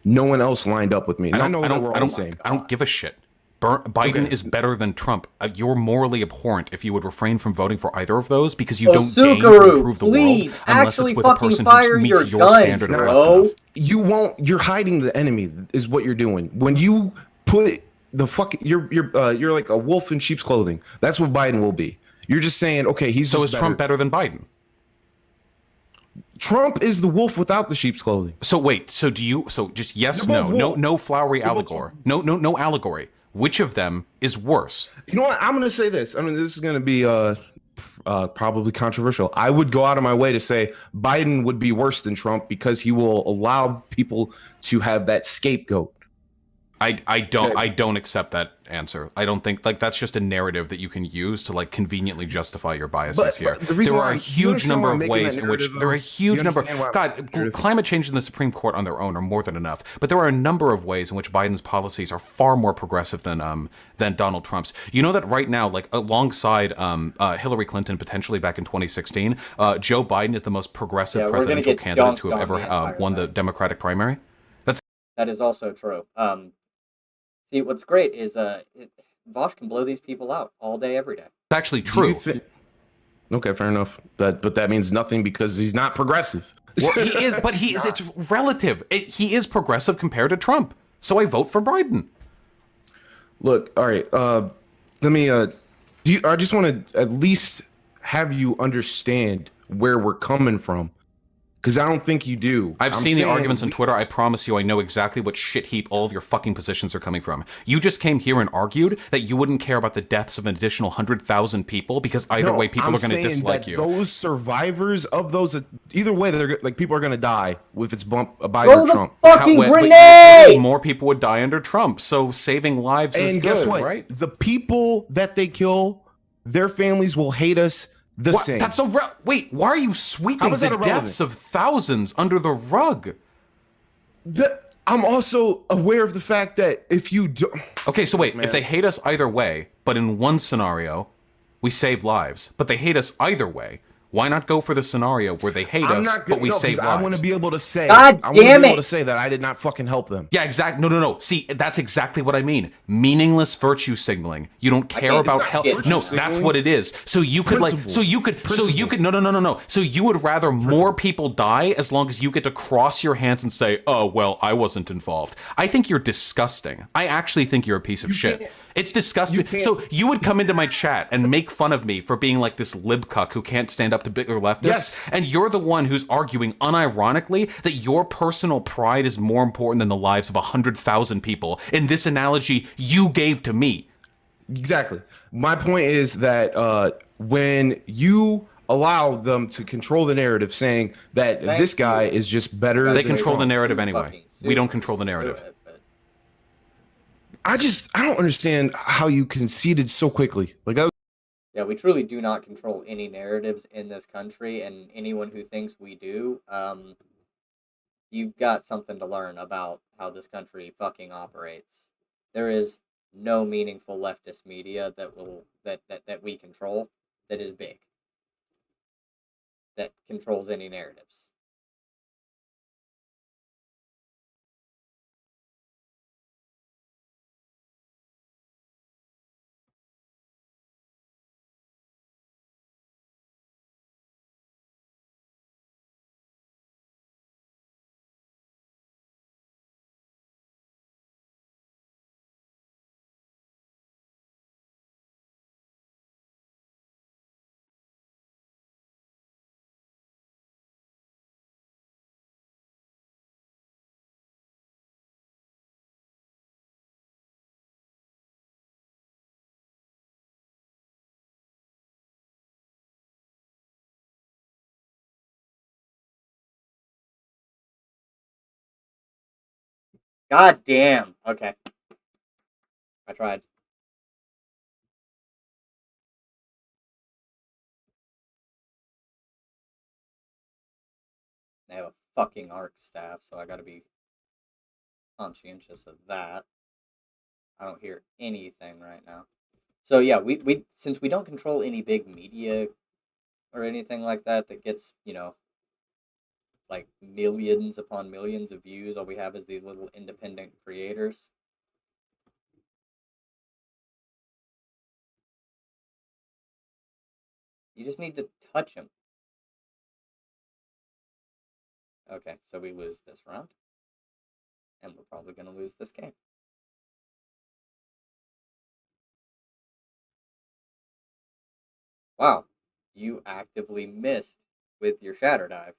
No one else lined up with me. I don't give a shit. Biden is better than Trump. You're morally abhorrent if you would refrain from voting for either of those because you don't deign to improve the world unless it's with a person who meets your standard of enough. You won't. You're hiding the enemy. Is what you're doing when you put the fuck. You're like a wolf in sheep's clothing. That's what Biden will be. You're just saying, okay, he's so just is Trump better than Biden? Trump is the wolf without the sheep's clothing. So wait, so just yes, no flowery allegory. No allegory. Which of them is worse? You know what? I'm going to say this. I mean, this is going to be probably controversial. I would go out of my way to say Biden would be worse than Trump because he will allow people to have that scapegoat. I don't accept that answer. I don't think that's just a narrative that you can use to like conveniently justify your biases here. There are a huge number of ways in which climate change and the Supreme Court on their own are more than enough. But there are a number of ways in which Biden's policies are far more progressive than Donald Trump's. You know that right now, like alongside Hillary Clinton potentially back in 2016, Joe Biden is the most progressive presidential candidate to have ever won the Democratic primary. That is also true. See, what's great is Vosh can blow these people out all day, every day. It's actually true. Okay, fair enough. But that means nothing because he's not progressive. Well, he is, but he is. It's relative. He is progressive compared to Trump. So I vote for Biden. Look, all right. Let me. I just want to at least have you understand where we're coming from. Because I don't think you do. I've seen the arguments on Twitter. I promise you I know exactly what shit heap all of your fucking positions are coming from. You just came here and argued that you wouldn't care about the deaths of an additional 100,000 people because either way people are going to dislike you. Those survivors of those, either way, they're like people are going to die if it's Biden or Trump. Fucking grenade! More people would die under Trump, so saving lives is good, guess what? Right? The people that they kill, their families will hate us. Same. That's wait, why are you sweeping the deaths of thousands under the rug? I'm also aware of the fact that if you do... Okay, so wait, if they hate us either way, but in one scenario, we save lives, but they hate us either way, why not go for the scenario where they hate us, but we save lives? I want to be able to say... God damn it! That I did not fucking help them. Yeah, exactly. No. See, that's exactly what I mean. Meaningless virtue signaling. You don't care about health. No, that's what it is. So you could no. So you would rather more people die as long as you get to cross your hands and say, oh, well, I wasn't involved. I think you're disgusting. I actually think you're a piece of shit. It's disgusting. So you would come into my chat and make fun of me for being like this libcuck who can't stand up to bigger leftists. Yes. And you're the one who's arguing unironically that your personal pride is more important than the lives of 100,000 people in this analogy you gave to me. Exactly. My point is that when you allow them to control the narrative saying that this guy is just better they control the narrative anyway. We don't control the narrative. I don't understand how you conceded so quickly. Yeah, we truly do not control any narratives in this country, and anyone who thinks we do, you've got something to learn about how this country fucking operates. There is no meaningful leftist media that we control that is big, that controls any narratives. God damn. Okay. I tried. They have a fucking ARC staff, so I gotta be conscientious of that. I don't hear anything right now. So yeah, we since we don't control any big media or anything like that that gets, like millions upon millions of views, all we have is these little independent creators. You just need to touch him. Okay, so we lose this round. And we're probably going to lose this game. Wow, you actively missed with your Shatter Dive.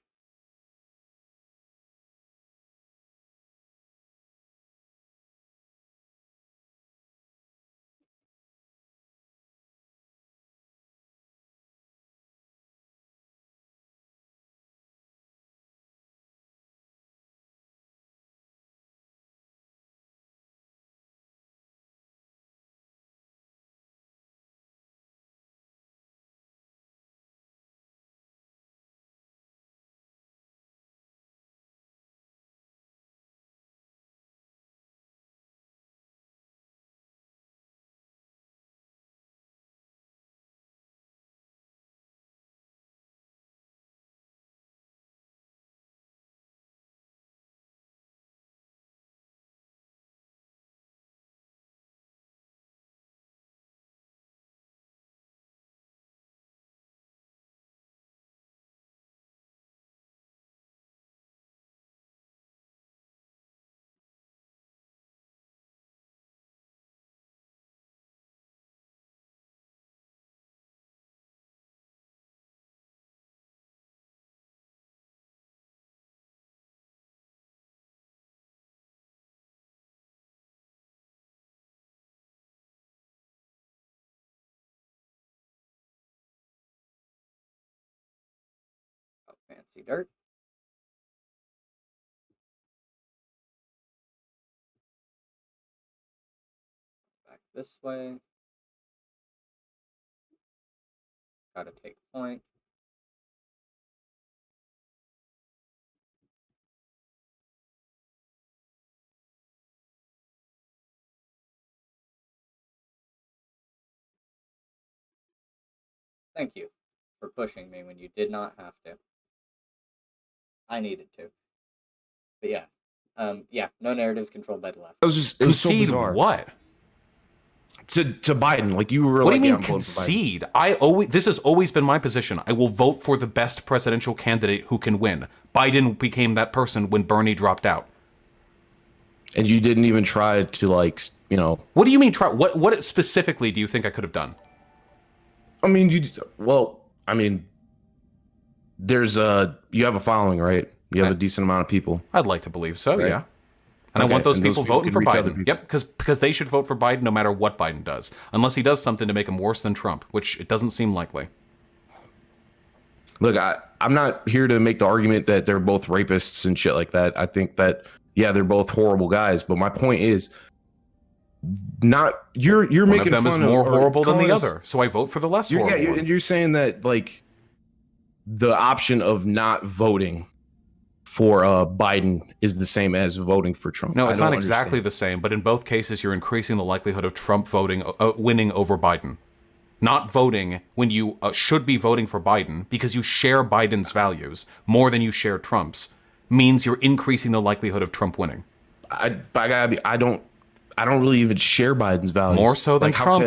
Oh, fancy dirt. Back this way. Gotta take point. Thank you for pushing me when you did not have to. I needed to. But yeah. Yeah, no narratives controlled by the left. It was so Concede bizarre. what? To Biden, like you were. What like, do you yeah, mean I'm voting for Biden. this has always been my position. I will vote for the best presidential candidate who can win. Biden became that person when Bernie dropped out. And you didn't even try to What do you mean try? What specifically do you think I could have done? I mean, there's you have a following, right? You have a decent amount of people. I'd like to believe so, Right. yeah. And I Okay, want those and those people people voting can for reach other Biden. people. Yep, because they should vote for Biden no matter what Biden does, unless he does something to make him worse than Trump, which it doesn't seem likely. Look, I'm not here to make the argument that they're both rapists and shit like that. I think that they're both horrible guys. But my point is, you're One making of them is fun more or horrible than calling the us- other, so I vote for the less horrible one. and you're saying that like the option of not voting for Biden is the same as voting for Trump. No, I it's don't not exactly understand. the same, but in both cases, you're increasing the likelihood of Trump winning over Biden. Not voting when you should be voting for Biden because you share Biden's values more than you share Trump's means you're increasing the likelihood of Trump winning. I don't really even share Biden's values. More so than Like, how Trump.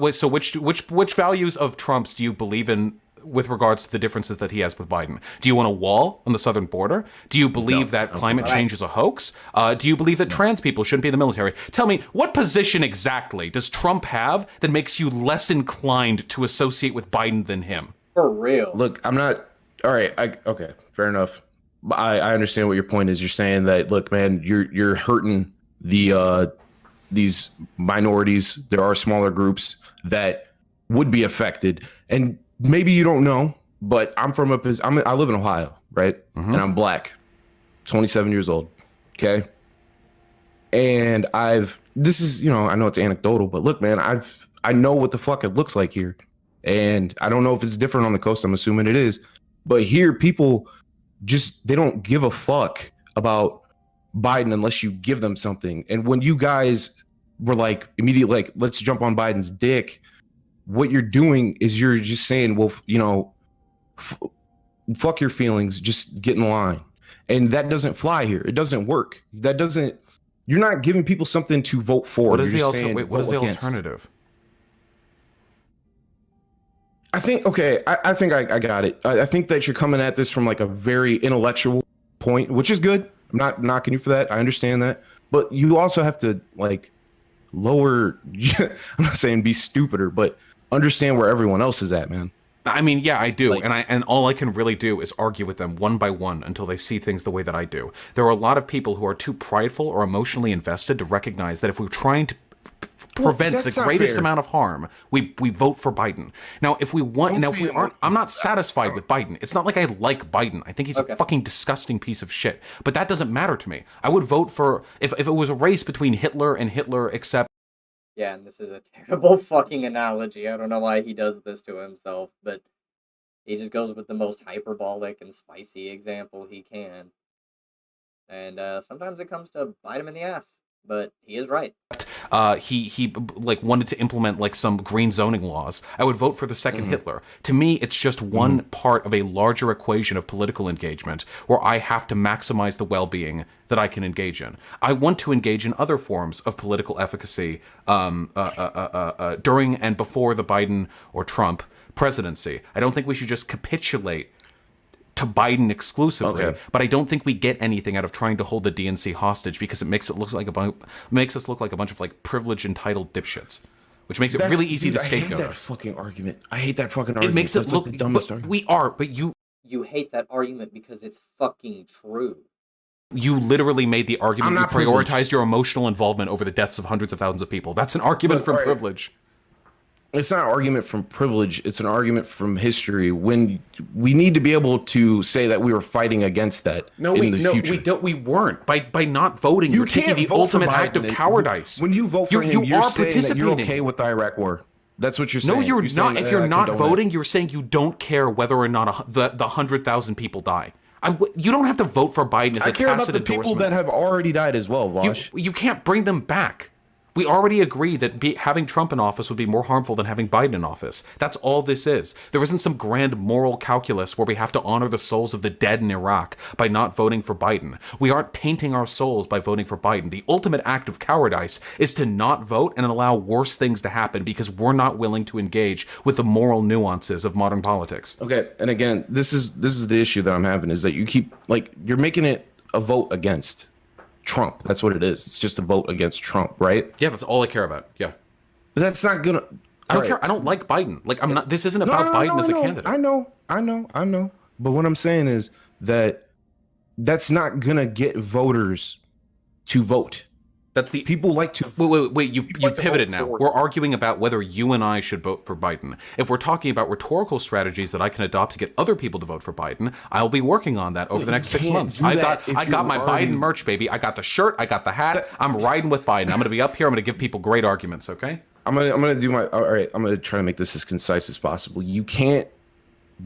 Wait, so which values of Trump's do you believe in with regards to the differences that he has with Biden? Do you want a wall on the southern border? Do you believe that climate change is a hoax? Do you believe that trans people shouldn't be in the military? Tell me, what position exactly does Trump have that makes you less inclined to associate with Biden than him? For real. Look, I'm not. All right. Okay. Fair enough. But I understand what your point is. You're saying that, look, man, you're hurting these minorities. There are smaller groups that would be affected, and maybe you don't know, but I live in Ohio, right? Mm-hmm. And I'm black, 27 years old. Okay. And this is, I know it's anecdotal, but look, man, I know what the fuck it looks like here. And I don't know if it's different on the coast. I'm assuming it is. But here, people they don't give a fuck about Biden unless you give them something. And when you guys were like, immediately, like, let's jump on Biden's dick, what you're doing is you're just saying, well, fuck your feelings, just get in line. And that doesn't fly here. It doesn't work. You're not giving people something to vote for. What is You're the just saying, what is the vote against. alternative? I think, okay, I think I got it. I think that you're coming at this from like a very intellectual point, which is good. I'm not knocking you for that. I understand that. But you also have to like lower, I'm not saying be stupider, but understand where everyone else is at, man. I mean, yeah, I do, Like- and all I can really do is argue with them one by one until they see things the way that I do. There are a lot of people who are too prideful or emotionally invested to recognize that if we're trying to prevent that's the not greatest fair. amount of harm, we vote for Biden. Now, if we want, now if we aren't, I'm not satisfied with Biden. It's not like I like Biden. I think he's Okay. a fucking disgusting piece of shit. But that doesn't matter to me. I would vote for if it was a race between Hitler and Hitler, except. Yeah, and this is a terrible fucking analogy. I don't know why he does this to himself, but he just goes with the most hyperbolic and spicy example he can. And sometimes it comes to bite him in the ass, but he is right. He like wanted to implement like some green zoning laws. I would vote for the second Hitler. To me, it's just one part of a larger equation of political engagement where I have to maximize the well-being that I can engage in. I want to engage in other forms of political efficacy during and before the Biden or Trump presidency. I don't think we should just capitulate to Biden exclusively, Okay. but I don't think we get anything out of trying to hold the DNC hostage because it makes us look like a bunch of like privileged entitled dipshits, which makes it really easy to I hate scapegoat that us. fucking argument. I hate that fucking argument. It makes it That's look like the dumbest but argument. we are, but you You hate that argument because it's fucking true. literally made the argument. I'm You not prioritized privileged. your emotional involvement over the deaths of hundreds of thousands of people. That's an argument Look, from alright. privilege. It's not an argument from privilege. It's an argument from history. When we need to be able to say that we were fighting against that in the future. We weren't. By not voting, You you're taking can't the vote for ultimate act of Biden. cowardice. When you vote for him, you you're are saying that you're participating. okay with the Iraq War. That's what you're saying. No, you're saying not. If that you're I not condone voting, you're saying you don't care whether or not the 100,000 people die. You don't have to vote for Biden as I a care about tacit the people endorsement. that have already died as well, Vosh. You can't bring them back. We already agree that having Trump in office would be more harmful than having Biden in office. That's all this is. There isn't some grand moral calculus where we have to honor the souls of the dead in Iraq by not voting for Biden. We aren't tainting our souls by voting for Biden. The ultimate act of cowardice is to not vote and allow worse things to happen because we're not willing to engage with the moral nuances of modern politics. Okay, and again, this is the issue that I'm having is that you keep you're making it a vote against Trump. That's what it is. It's just a vote against Trump, right? Yeah, that's all I care about. Yeah. But that's not gonna. I don't care. I don't like Biden. Like, I'm not. This isn't about Biden as a candidate. I know. But what I'm saying is that that's not gonna get voters to vote. That's the People like to. Wait. You've like to pivoted vote now. for- We're arguing about whether you and I should vote for Biden. If we're talking about rhetorical strategies that I can adopt to get other people to vote for Biden, I'll be working on that over the next 6 can't months. do I that if got you're my already- Biden merch, baby. I got the shirt. I got the hat. I'm riding with Biden. I'm going to be up here. I'm going to give people great arguments. Okay. I'm gonna do my. All right. I'm gonna try to make this as concise as possible. You can't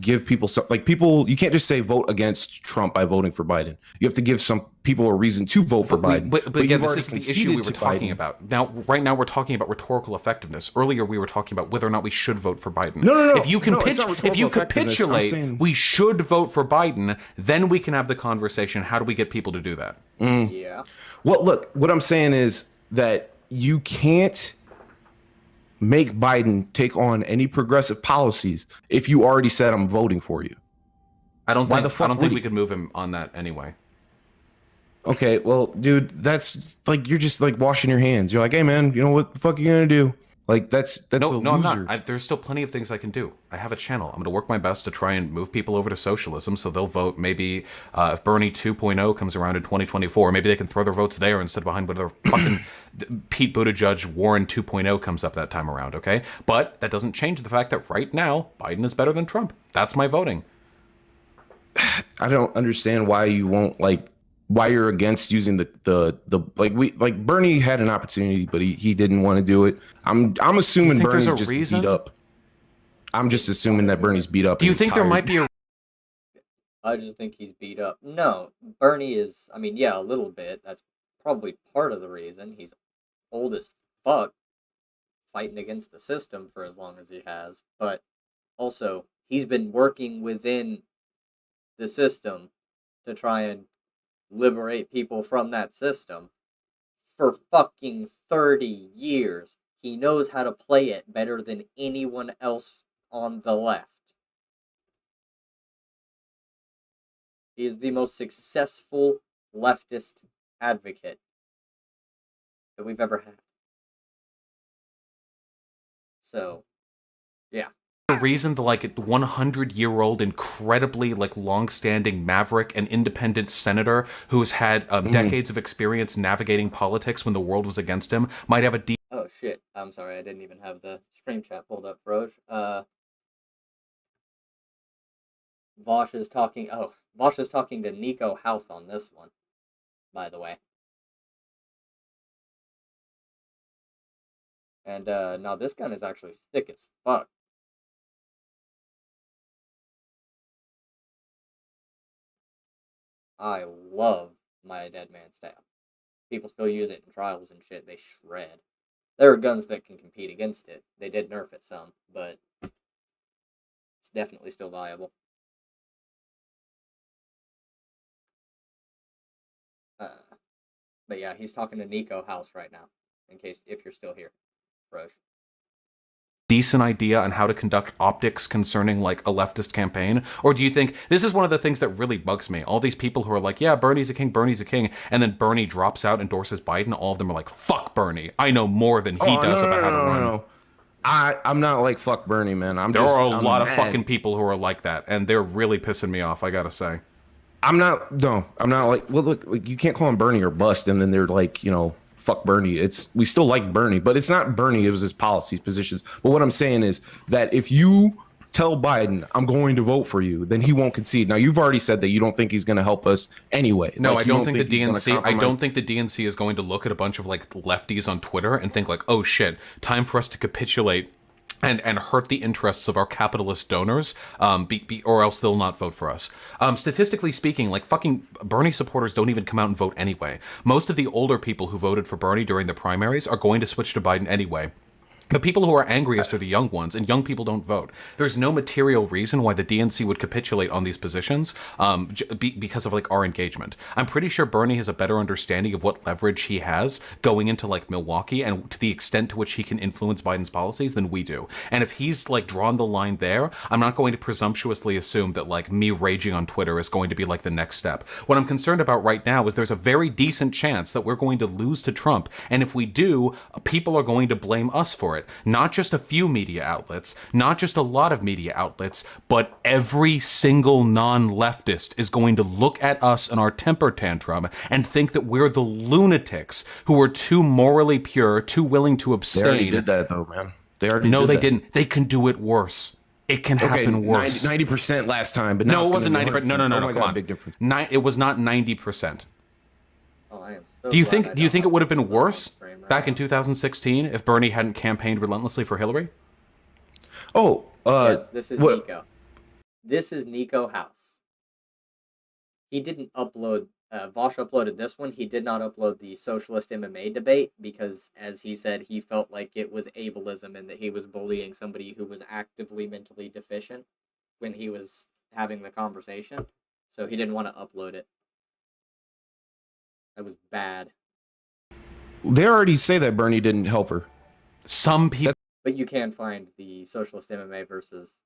give people people. You can't just say vote against Trump by voting for Biden. You have to give some people a reason to vote for Biden. But again, you've this already is the issue conceded we were to talking Biden. about. Right now we're talking about rhetorical effectiveness. Earlier we were talking about whether or not we should vote for Biden. No. If you No, it's not if you rhetorical effectiveness. I'm capitulate, saying- we should vote for Biden. Then we can have the conversation. How do we get people to do that? Yeah. Well, look, what I'm saying is that you can't make Biden take on any progressive policies if you already said I'm voting for you. I don't Why think the fuck I don't would think he- we could move him on that anyway. Okay, well, dude, that's you're just washing your hands. You're like, hey man, you know what the fuck are you gonna do? That's No, a no, I'm loser. not. There's still plenty of things I can do. I have a channel. I'm going to work my best to try and move people over to socialism so they'll vote. Maybe if Bernie 2.0 comes around in 2024, maybe they can throw their votes there instead of behind whatever fucking Pete Buttigieg Warren 2.0 comes up that time around, okay? But that doesn't change the fact that right now, Biden is better than Trump. That's my voting. I don't understand why you won't why you're against using the like Bernie had an opportunity, but he didn't want to do it. I'm assuming think there's Bernie's a just reason? beat up. I'm just assuming that Bernie's beat up. Do you and he's think there tired. might be a I just think he's beat up. No, Bernie is, I mean, yeah, a little bit. That's probably part of the reason. He's old as fuck, fighting against the system for as long as he has. But also, he's been working within the system to try and liberate people from that system for fucking 30 years. He knows how to play it better than anyone else on the left. He is the most successful leftist advocate that we've ever had. So, yeah. reason the like 100-year-old incredibly like long-standing maverick and independent senator who's had decades of experience navigating politics when the world was against him might have a deep Oh shit, I'm sorry, I didn't even have the stream chat pulled up, Froge. Vosh is talking to Nico House on this one, by the way. And now this gun is actually thick as fuck. I love my Dead Man Stab. People still use it in trials and shit. They shred. There are guns that can compete against it. They did nerf it some, but it's definitely still viable. But yeah, he's talking to Nico House right now, in case, if you're still here, Roche. decent idea on how to conduct optics concerning like a leftist campaign? Or do you think this is one of the things that really bugs me? All these people who are like, yeah, Bernie's a king, and then Bernie drops out, endorses Biden, all of them are like, fuck Bernie. I know more than he does about how to run. No. I'm not like fuck Bernie, man. There are a lot of fucking people who are like that, and they're really pissing me off, I gotta say. I'm not like, well, look, like, you can't call him Bernie or bust, and then they're like, you know, fuck Bernie. We still like Bernie, but it's not Bernie. It was his policies, positions. But what I'm saying is that if you tell Biden, I'm going to vote for you, then he won't concede. Now, you've already said that you don't think he's going to help us anyway. No, like, I don't think the DNC. I don't think the DNC is going to look at a bunch of like lefties on Twitter and think like, oh shit, time for us to capitulate and hurt the interests of our capitalist donors, or else they'll not vote for us. Statistically speaking, like fucking Bernie supporters don't even come out and vote anyway. Most of the older people who voted for Bernie during the primaries are going to switch to Biden anyway. The people who are angriest are the young ones, and young people don't vote. There's no material reason why the DNC would capitulate on these positions because of like our engagement. I'm pretty sure Bernie has a better understanding of what leverage he has going into like Milwaukee and to the extent to which he can influence Biden's policies than we do. And if he's like drawn the line there, I'm not going to presumptuously assume that like me raging on Twitter is going to be like the next step. What I'm concerned about right now is there's a very decent chance that we're going to lose to Trump. And if we do, people are going to blame us for it. Not just a few media outlets, not just a lot of media outlets, but every single non-leftist is going to look at us and our temper tantrum and think that we're the lunatics who are too morally pure, too willing to abstain. They already did that, though, man. They didn't. They can do it worse. It can happen worse. 90% last time, but now no, it wasn't 90%. No, come on. Big difference. It was not 90%. Oh, I am so Do you glad think it would have been worse back in now. 2016 if Bernie hadn't campaigned relentlessly for Hillary? Oh, Yes, this is what- Nico. This is Nico House. He didn't upload. Vosh uploaded this one. He did not upload the socialist MMA debate because, as he said, he felt like it was ableism and that he was bullying somebody who was actively mentally deficient when he was having the conversation. So he didn't want to upload it. That was bad. They already say that Bernie didn't help her. Some people But you can find the socialist MMA versus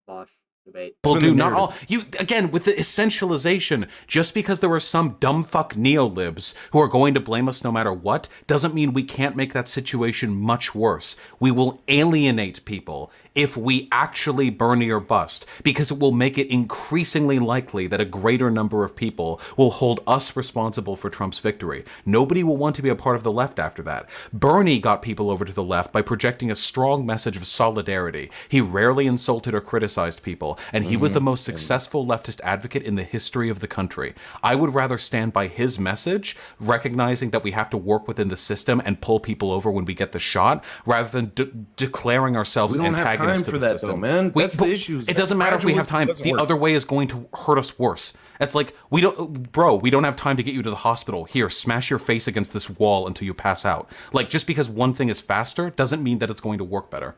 Vosh debate. do not all. You again with the essentialization. Just because there are some dumb fuck neolibs who are going to blame us no matter what, doesn't mean we can't make that situation much worse. We will alienate people if we actually Bernie or bust, because it will make it increasingly likely that a greater number of people will hold us responsible for Trump's victory. Nobody will want to be a part of the left after that. Bernie got people over to the left by projecting a strong message of solidarity. He rarely insulted or criticized people, well, and he was the most successful leftist advocate in the history of the country. I would rather stand by his message, recognizing that we have to work within the system and pull people over when we get the shot, rather than declaring ourselves We don't have antagonists time to for the that, system. though, man. That's the issue. It doesn't matter if we have time. The other way is going to hurt us worse. It's like, we don't have time to get you to the hospital. Here, smash your face against this wall until you pass out. Like, just because one thing is faster doesn't mean that it's going to work better.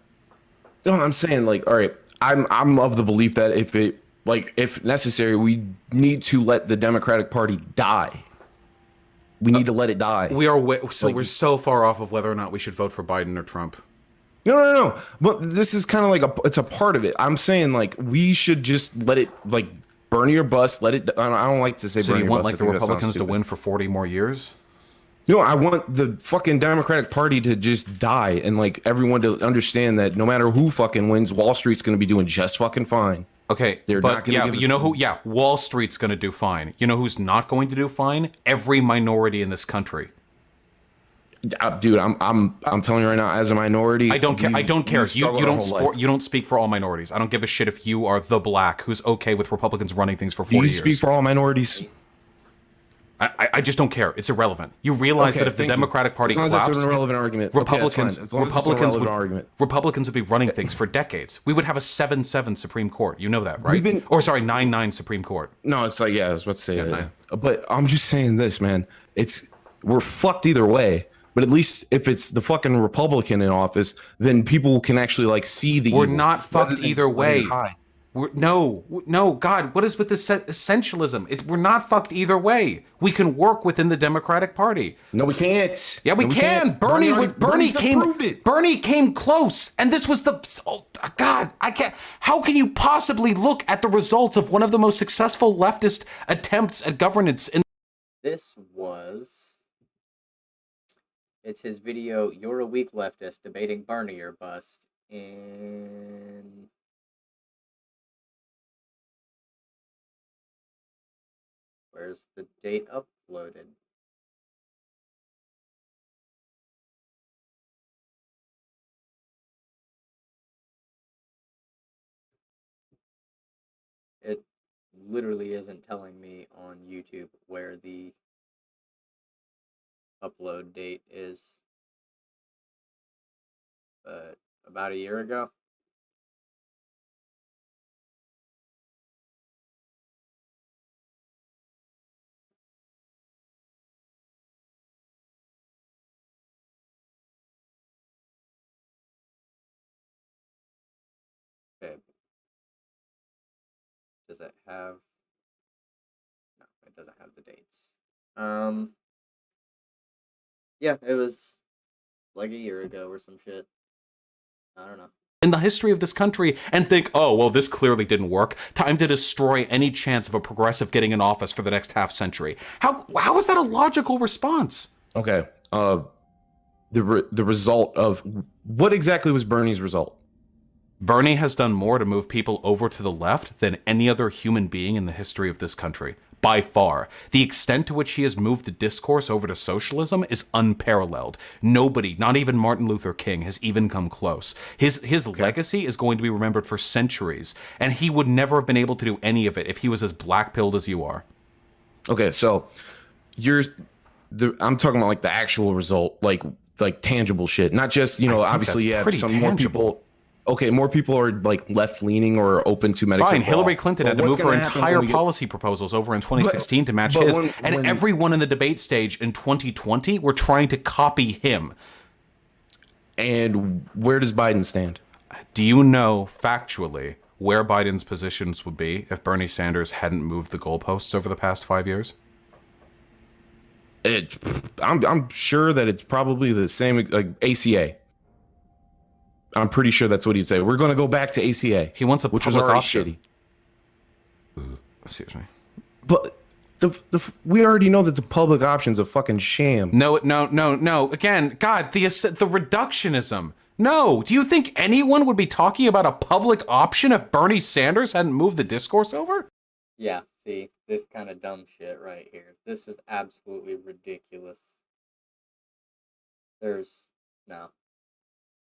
No, I'm saying, like, all right, I'm of the belief that if necessary, we need to let the Democratic Party die. We need to let it die. We're so far off of whether or not we should vote for Biden or Trump. No. But this is kind of like it's a part of it. I'm saying, like, we should just let it, like, burn your bus. Let it. I don't like to say. So burn you your want bus. like the Republicans to win for 40 more years? No, I want the fucking Democratic Party to just die, and like everyone to understand that no matter who fucking wins, Wall Street's going to be doing just fucking fine. Okay, They're not gonna give you know who? Yeah, Wall Street's going to do fine. You know who's not going to do fine? Every minority in this country. Dude, I'm telling you right now, as a minority, I don't care. I don't care. You don't speak for all minorities. I don't give a shit if you are the black who's okay with Republicans running things for 40 years. You speak for all minorities. I just don't care. It's irrelevant. You realize that if the Democratic Party collapsed, that's an irrelevant argument. Republicans Republicans would be running things for decades. We would have a 7-7 Supreme Court. You know that, right? 9-9 Supreme Court. No, it's like, I was about to say that. But I'm just saying this, man. We're fucked either way. But at least if it's the fucking Republican in office, then people can actually like see the. We're not fucked either way. No, God, what is with this essentialism? We're not fucked either way. We can work within the Democratic Party. No, we can't. Yeah, we can. Bernie came close, and this was God. I can't. How can you possibly look at the results of one of the most successful leftist attempts at governance in? It's his video, "You're a Weak Leftist, Debating Bernie or Bust," in... Where's the date uploaded? It literally isn't telling me on YouTube where the upload date is. But about a year ago. Okay. Does it have... No, it doesn't have the dates. Yeah, it was like a year ago or some shit. I don't know. In the history of this country, and think, oh, well, this clearly didn't work. Time to destroy any chance of a progressive getting in office for the next half century. How is that a logical response? Okay. The result of what exactly was Bernie's result? Bernie has done more to move people over to the left than any other human being in the history of this country. By far. The extent to which he has moved the discourse over to socialism is unparalleled. Nobody, not even Martin Luther King, has even come close. His legacy is going to be remembered for centuries, and he would never have been able to do any of it if he was as black-pilled as you are. Okay, so I'm talking about like the actual result, like tangible shit, not just, obviously some more people. Okay, more people are like left-leaning or open to Medicare. Fine, Hillary Clinton had to move her entire policy proposals over in 2016 to match his, and everyone in the debate stage in 2020 were trying to copy him. And where does Biden stand? Do you know, factually, where Biden's positions would be if Bernie Sanders hadn't moved the goalposts over the past 5 years? I'm sure that it's probably the same, like ACA. I'm pretty sure that's what he'd say. We're going to go back to ACA. He wants which was already shitty. Excuse me. But we already know that the public option's a fucking sham. No. Again, God, the reductionism. No. Do you think anyone would be talking about a public option if Bernie Sanders hadn't moved the discourse over? Yeah, see, this kind of dumb shit right here. This is absolutely ridiculous. No.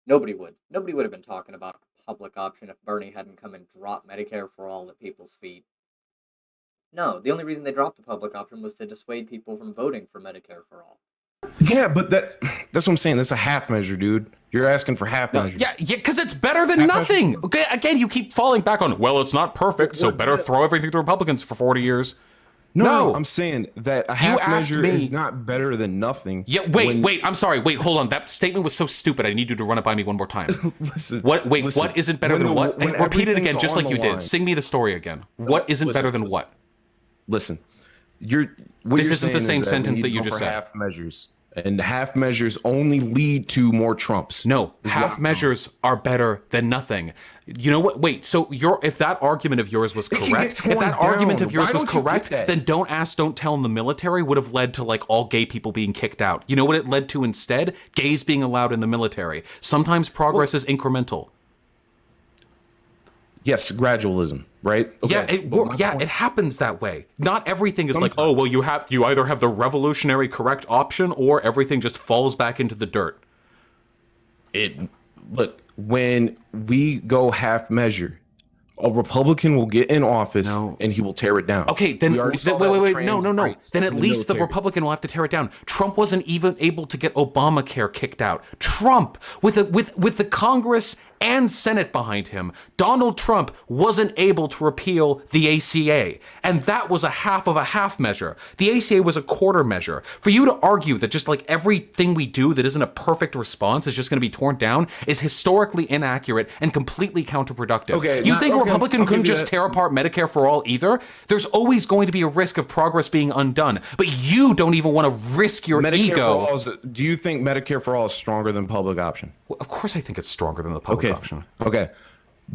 Nobody would have been talking about a public option if Bernie hadn't come and dropped Medicare for all at people's feet. No, the only reason they dropped the public option was to dissuade people from voting for Medicare for all. Yeah, but that's what I'm saying. That's a half measure, dude. You're asking for half measures. Yeah, because it's better than nothing. Okay, again, you keep falling back on, well, it's not perfect, so better throw everything to Republicans for 40 years. No, I'm saying that a half measure is not better than nothing. Yeah, wait, I'm sorry. Wait, hold on. That statement was so stupid. I need you to run it by me one more time. Listen. What isn't better than what? Repeat it again, just like you did. Sing me the story again. What isn't better than what? Listen, this isn't the same sentence that you just said. Half measures. And half measures only lead to more Trumps. No, half measures are better than nothing. You know what? Wait, so if that argument of yours was correct, then don't ask, don't tell in the military would have led to like all gay people being kicked out. You know what it led to instead? Gays being allowed in the military. Sometimes progress is incremental. Yes, gradualism, right? Okay. Yeah, it happens that way. Not everything is like, oh, well, you either have the revolutionary correct option or everything just falls back into the dirt. Look, when we go half measure, a Republican will get in office and he will tear it down. Okay, then wait, no. Then at least the Republican will have to tear it down. Trump wasn't even able to get Obamacare kicked out. Trump, with the Congress and Senate behind him, Donald Trump wasn't able to repeal the ACA. And that was a half of a half measure. The ACA was a quarter measure. For you to argue that just like everything we do that isn't a perfect response is just going to be torn down is historically inaccurate and completely counterproductive. Okay, you think a Republican couldn't just tear apart Medicare for all either? There's always going to be a risk of progress being undone. But you don't even want to risk your ego. Do you think Medicare for all is stronger than public option? Well, of course I think it's stronger than the public option. Okay.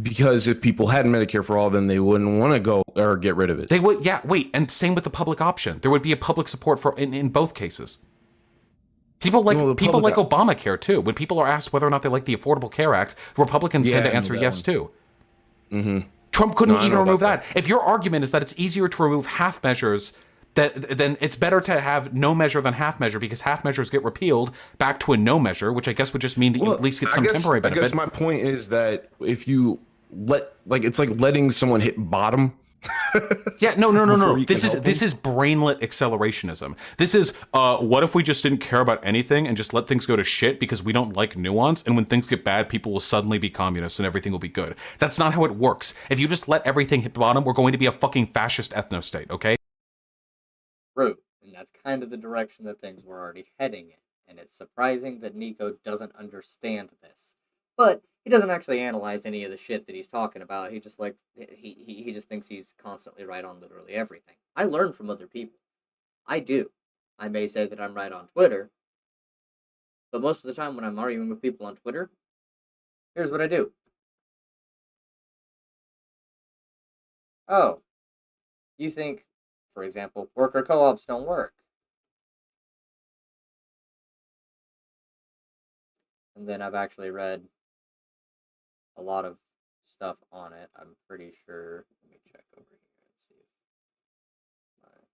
Because if people had Medicare for all, then they wouldn't want to go or get rid of it. They would, yeah, wait, and same with the public option. There would be a public support for in both cases. People like Obamacare too. When people are asked whether or not they like the Affordable Care Act, Republicans tend to answer yes too. Mm-hmm. Trump couldn't even remove that. If your argument is that it's easier to remove half measures, then it's better to have no measure than half measure because half measures get repealed back to a no measure, which I guess would just mean that you at least get some temporary benefit. I guess my point is that if you it's like letting someone hit bottom. Yeah, no. This is brainlet accelerationism. This is what if we just didn't care about anything and just let things go to shit because we don't like nuance, and when things get bad, people will suddenly be communists and everything will be good. That's not how it works. If you just let everything hit bottom, we're going to be a fucking fascist ethno-state, okay? True, and that's kind of the direction that things were already heading in, and it's surprising that Nico doesn't understand this. But he doesn't actually analyze any of the shit that he's talking about. He just he just thinks he's constantly right on literally everything. I learn from other people. I do. I may say that I'm right on Twitter, but most of the time when I'm arguing with people on Twitter, here's what I do. Oh, you think, for example, worker co-ops don't work. And then I've actually read a lot of stuff on it. I'm pretty sure. Let me check over here and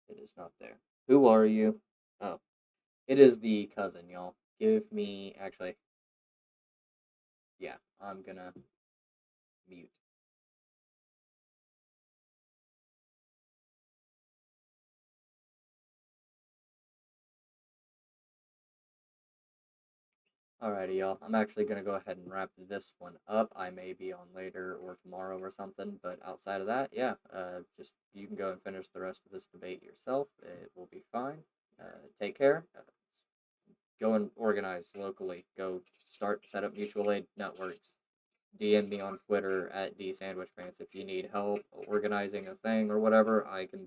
see if it is not there. Who are you? Oh, it is the cousin, y'all. Give me, actually, yeah, I'm gonna mute. Alrighty, y'all. I'm actually going to go ahead and wrap this one up. I may be on later or tomorrow or something, but outside of that, yeah, just you can go and finish the rest of this debate yourself. It will be fine. Take care. Go and organize locally. Go set up mutual aid networks. DM me on Twitter at @DSandwichPants if you need help organizing a thing or whatever. I can